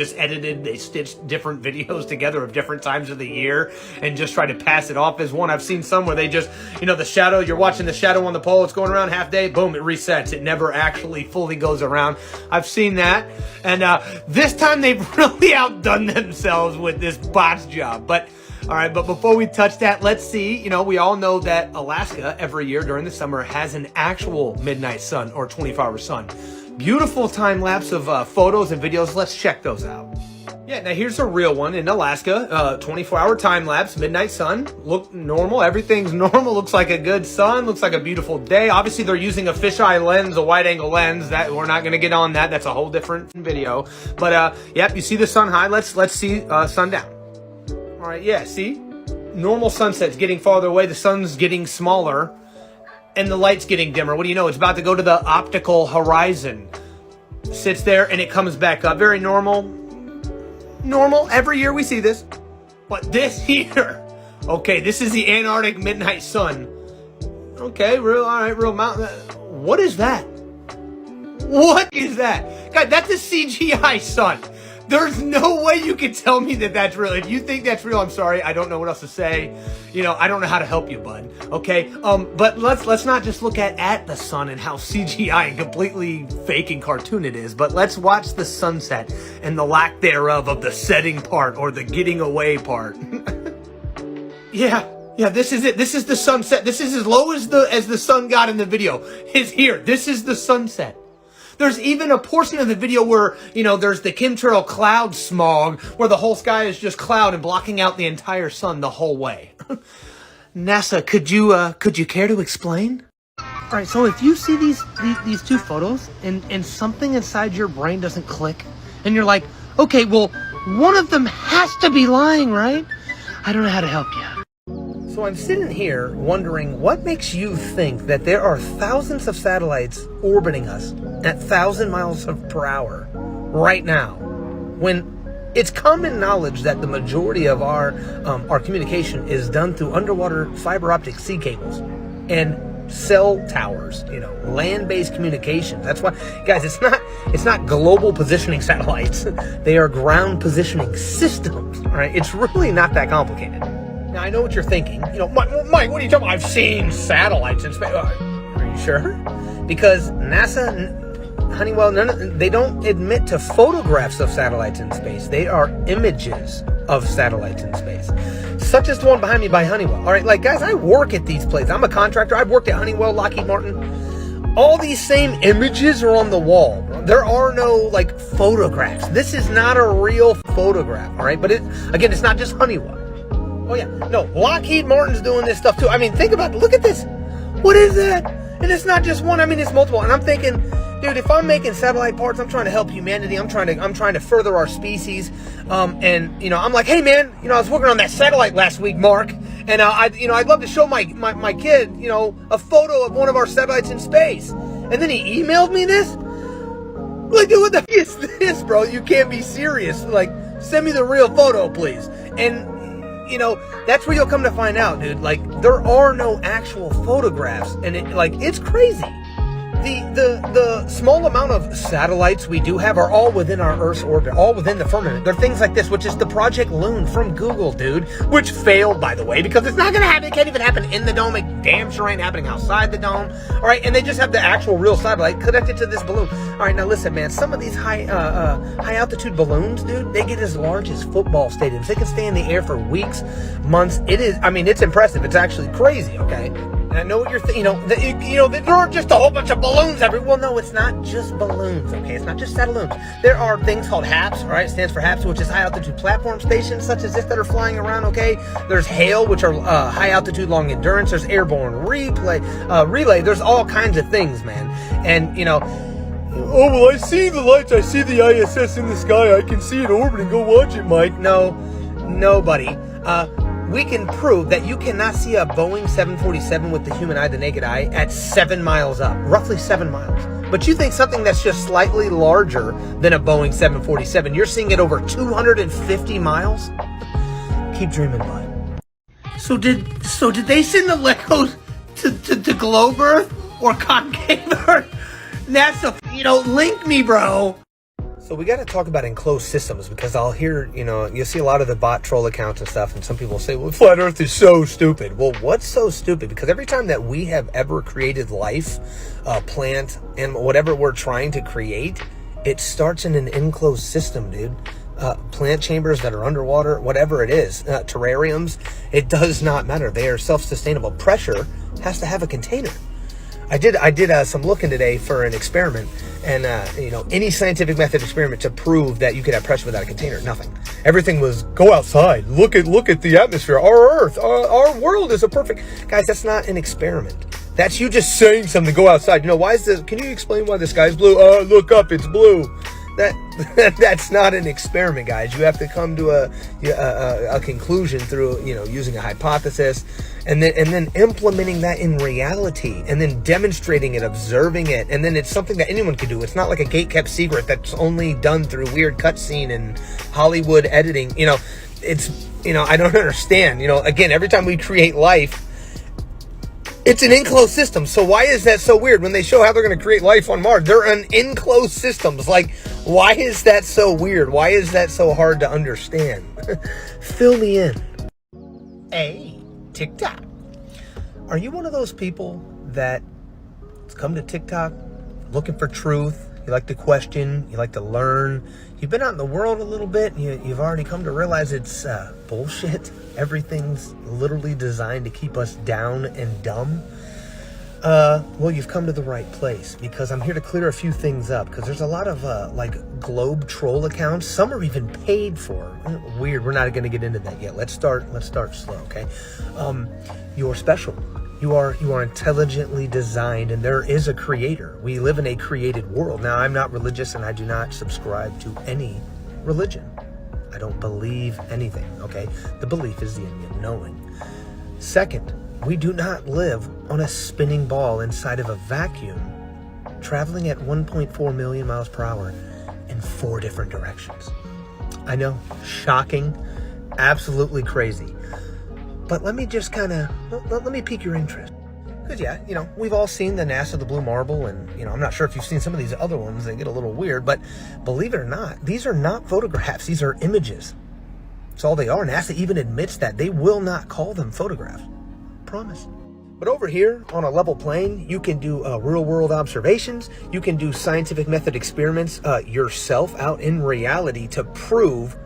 stitched different videos together of different times of the year and just try to pass it off as one. I've seen some where they just, the shadow, you're watching the shadow on the pole, it's going around half day, boom, it resets. It never actually fully goes around. I've seen that, and this time they've really outdone themselves with this botch job. But all right, but before we touch that, let's see. We all know that Alaska every year during the summer has an actual midnight sun or 24-hour sun. Beautiful time lapse of photos and videos. Let's check those out. Yeah, now here's a real one in Alaska. 24-hour time lapse, midnight sun. Look normal. Everything's normal. Looks like a good sun. Looks like a beautiful day. Obviously, they're using a fisheye lens, a wide-angle lens. That we're not going to get on that. That's a whole different video. But yep, you see the sun high. Let's see sundown. All right, yeah. See, normal sunset's getting farther away. The sun's getting smaller, and the light's getting dimmer. What do you know? It's about to go to the optical horizon. Sits there, and it comes back up. Very normal. Normal. Every year we see this. But this here, okay, this is the Antarctic midnight sun. Okay, real mountain. What is that? What is that? God, that's a CGI sun. There's no way you can tell me that that's real. If you think that's real, I'm sorry. I don't know what else to say. I don't know how to help you, bud. Okay? But let's not just look at the sun and how CGI and completely fake and cartoon it is, but let's watch the sunset and the lack thereof of the setting part or the getting away part. Yeah, this is it. This is the sunset. This is as low as the sun got in the video. Is here. This is the sunset. There's even a portion of the video where, you know, there's the chemtrail cloud smog where the whole sky is just cloud and blocking out the entire sun the whole way. NASA, could you care to explain? All right, so if you see these two photos and something inside your brain doesn't click and you're like, okay, well, one of them has to be lying, right? I don't know how to help you. So I'm sitting here wondering what makes you think that there are thousands of satellites orbiting us at 1,000 miles per hour right now, when it's common knowledge that the majority of our communication is done through underwater fiber optic sea cables and cell towers, you know, land-based communications. That's why, guys, it's not global positioning satellites. They are ground positioning systems, right? It's really not that complicated. Now, I know what you're thinking. You know, Mike, what are you talking about? I've seen satellites in space. Are you sure? Because NASA, Honeywell, they don't admit to photographs of satellites in space. They are images of satellites in space, such as the one behind me by Honeywell. All right, like, guys, I work at these places. I'm a contractor. I've worked at Honeywell, Lockheed Martin. All these same images are on the wall. There are no, like, photographs. This is not a real photograph, all right? But again, it's not just Honeywell. Oh, yeah. No, Lockheed Martin's doing this stuff, too. I mean, think about it. Look at this. What is that? And it's not just one. I mean, it's multiple. And I'm thinking, dude, if I'm making satellite parts, I'm trying to help humanity. I'm trying to further our species. And, you know, I'm like, hey, man, you know, I was working on that satellite last week, Mark. And, I'd love to show my kid, you know, a photo of one of our satellites in space. And then he emailed me this? Like, dude, what the f*** is this, bro? You can't be serious. Like, send me the real photo, please. And, you know, that's where you'll come to find out, dude. Like, there are no actual photographs. And, it's crazy. The small amount of satellites we do have are all within our Earth's orbit, all within the firmament. They're things like this, which is the Project Loon from Google, dude, which failed, by the way, because it's not going to happen. It can't even happen in the dome. It damn sure ain't happening outside the dome. All right, and they just have the actual real satellite connected to this balloon. All right, now listen, man, some of these high altitude balloons, dude, they get as large as football stadiums. They can stay in the air for weeks, months. It's impressive. It's actually crazy, okay? And I know what you're thinking, there aren't just a whole bunch of balloons everywhere. Well, no, it's not just balloons, okay? It's not just satelloons. There are things called HAPS, right? It stands for HAPS, which is high altitude platform stations, such as this that are flying around, okay? There's HAIL, which are high altitude long endurance. There's airborne relay. There's all kinds of things, man. And, you know, oh, well, I see the lights. I see the ISS in the sky. I can see it orbiting. Go watch it, Mike. No, nobody. We can prove that you cannot see a Boeing 747 with the human eye, the naked eye, at 7 miles up, roughly 7 miles. But you think something that's just slightly larger than a Boeing 747, you're seeing it over 250 miles? Keep dreaming, bud. So did they send the Legos to globe Earth or concave Earth? NASA, link me, bro. So we got to talk about enclosed systems, because I'll hear, you'll see a lot of the bot troll accounts and stuff, and some people say, well, flat Earth is so stupid. Well, what's so stupid? Because every time that we have ever created life, plant, and whatever we're trying to create, it starts in an enclosed system, dude. Plant chambers that are underwater, whatever it is, terrariums, it does not matter. They are self-sustainable. Pressure has to have a container. I did some looking today for an experiment, and any scientific method experiment to prove that you could have pressure without a container, nothing. Everything was go outside, look at the atmosphere, our Earth, our world is a perfect. Guys, that's not an experiment. That's you just saying something. Go outside. Why is this? Can you explain why the sky's blue? Look up, it's blue. That's not an experiment, guys. You have to come to a conclusion through using a hypothesis, and then implementing that in reality, and then demonstrating it, observing it, and then it's something that anyone can do. It's not like a gate-kept secret that's only done through weird cutscene and Hollywood editing. It's I don't understand. Again, every time we create life, it's an enclosed system. So why is that so weird? When they show how they're going to create life on Mars, they're in enclosed systems. Like, why is that so weird? Why is that so hard to understand? Fill me in. Hey, TikTok. Are you one of those people that come to TikTok looking for truth? You like to question, you like to learn. You've been out in the world a little bit, and you've already come to realize it's bullshit. Everything's literally designed to keep us down and dumb. Well, you've come to the right place, because I'm here to clear a few things up, because there's a lot of, globe troll accounts. Some are even paid for. Weird. We're not going to get into that yet. Let's start slow, okay? You're special. You are intelligently designed, and there is a creator. We live in a created world. Now, I'm not religious, and I do not subscribe to any religion. I don't believe anything, okay? The belief is the enemy of knowing. Second, we do not live on a spinning ball inside of a vacuum, traveling at 1.4 million miles per hour in 4 different directions. I know, shocking, absolutely crazy. But let me just let me pique your interest. Because, yeah, we've all seen the NASA, the Blue Marble, and, I'm not sure if you've seen some of these other ones. They get a little weird, but believe it or not, these are not photographs. These are images. That's all they are. NASA even admits that. They will not call them photographs. Promise. But over here on a level plane, you can do real world observations. You can do scientific method experiments yourself out in reality to prove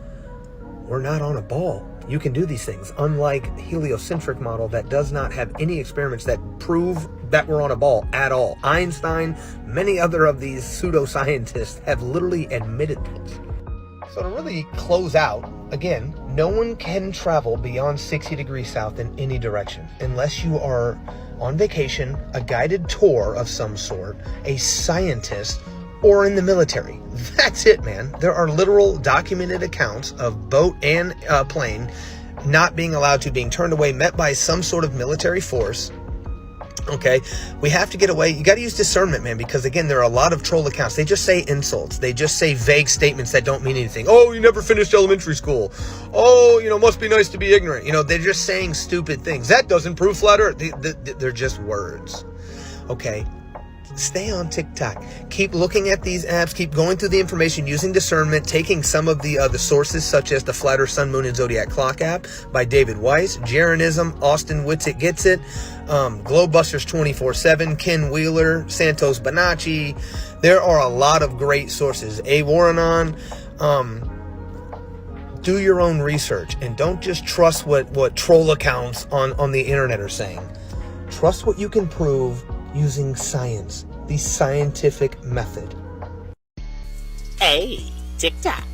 we're not on a ball. You can do these things, unlike the heliocentric model that does not have any experiments that prove that we're on a ball at all. Einstein, many other of these pseudoscientists have literally admitted this. So to really close out, again, no one can travel beyond 60 degrees south in any direction unless you are on vacation, a guided tour of some sort, a scientist, or in the military. That's it, man. There are literal documented accounts of boat and plane not being allowed to, being turned away, met by some sort of military force. Okay, we have to get away. You got to use discernment, man, because again, there are a lot of troll accounts. They just say insults. They just say vague statements that don't mean anything. Oh, you never finished elementary school. Oh, must be nice to be ignorant. They're just saying stupid things. That doesn't prove flat earth. They're just words. Okay, stay on TikTok. Keep looking at these apps. Keep going through the information, using discernment, taking some of the sources, such as the Flat Earth, Sun, Moon, and Zodiac Clock app by David Weiss, Jeranism, Austin Whitsitt Gets It, Globebusters 24/7, Ken Wheeler, Santos Bonacci. There are a lot of great sources. A. Warrenon. Do your own research, and don't just trust what troll accounts on the internet are saying. Trust what you can prove using science, the scientific method. Hey, TikTok.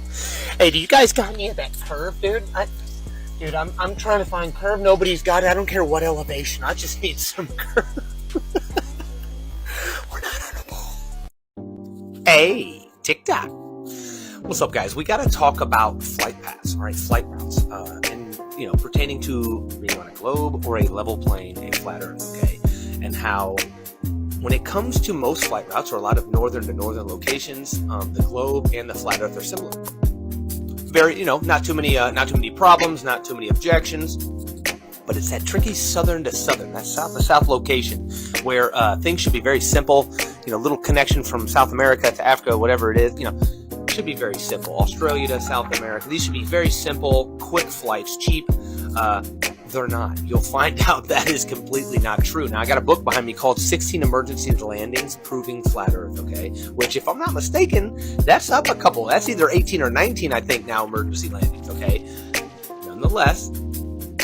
Hey, do you guys got any of that curve, dude? I'm trying to find curve. Nobody's got it. I don't care what elevation. I just need some curve. We're not on a ball. Hey, TikTok. What's up, guys? We got to talk about flight paths, all right? Flight routes, and pertaining to being on a globe or a level plane, a flat Earth, okay? And how, when it comes to most flight routes, or a lot of northern to northern locations, the globe and the flat Earth are similar. Very, not too many problems, not too many objections. But it's that tricky southern to southern, that south to south location, where things should be very simple. Little connection from South America to Africa, whatever it is. Should be very simple. Australia to South America. These should be very simple, quick flights, cheap. They're not. You'll find out that is completely not true. Now, I got a book behind me called 16 Emergency Landings Proving Flat Earth, okay? Which, if I'm not mistaken, that's up a couple. That's either 18 or 19, I think, now, emergency landings, okay? Nonetheless,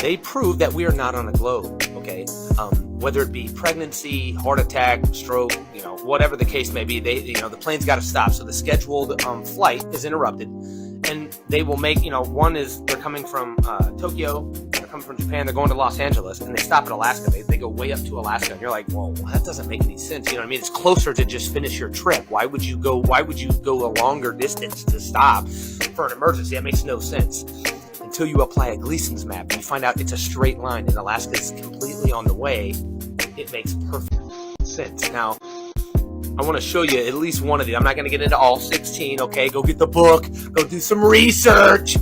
they prove that we are not on a globe, okay? Whether it be pregnancy, heart attack, stroke, whatever the case may be, the plane's got to stop. So the scheduled flight is interrupted, and they will make, one is they're coming from Tokyo, they're coming from Japan, they're going to Los Angeles, and they stop in Alaska. They go way up to Alaska, and you're like, well, that doesn't make any sense. You know what I mean? It's closer to just finish your trip. Why would you go a longer distance to stop for an emergency? That makes no sense. Until you apply a Gleason's map and you find out it's a straight line and Alaska is completely on the way, it makes perfect sense. Now, I want to show you at least one of these. I'm not going to get into all 16, okay? Go get the book. Go do some research.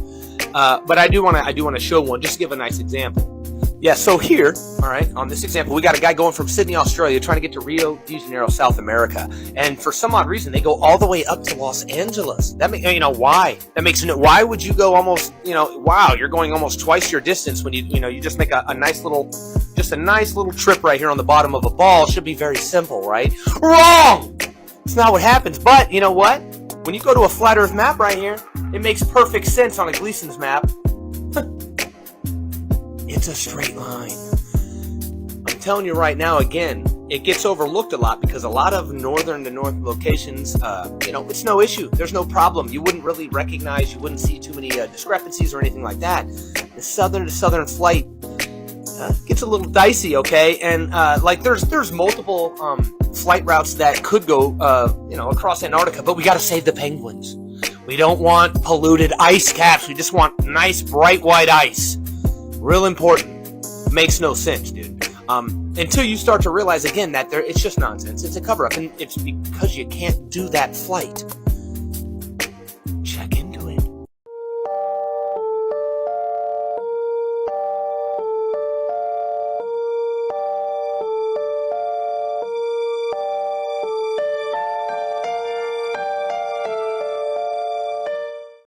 But I do want to show one, just to give a nice example. Yeah, so here, all right, on this example, we got a guy going from Sydney, Australia, trying to get to Rio de Janeiro, South America. And for some odd reason, they go all the way up to Los Angeles. That makes, why? That makes no, why would you go almost, wow, you're going almost twice your distance when you just make a nice little trip right here on the bottom of a ball. Should be very simple, right? Wrong! It's not what happens. But you know what? When you go to a flat Earth map right here, it makes perfect sense on a Gleason's map. It's a straight line. I'm telling you right now, again, it gets overlooked a lot because a lot of northern to north locations, it's no issue. There's no problem. You wouldn't really recognize, you wouldn't see too many discrepancies or anything like that. The southern to southern flight gets a little dicey, okay? And there's multiple flight routes that could go, across Antarctica, but we got to save the penguins. We don't want polluted ice caps. We just want nice, bright white ice. Real important. Makes no sense, dude. Until you start to realize again that it's just nonsense. It's a cover-up, and it's because you can't do that flight.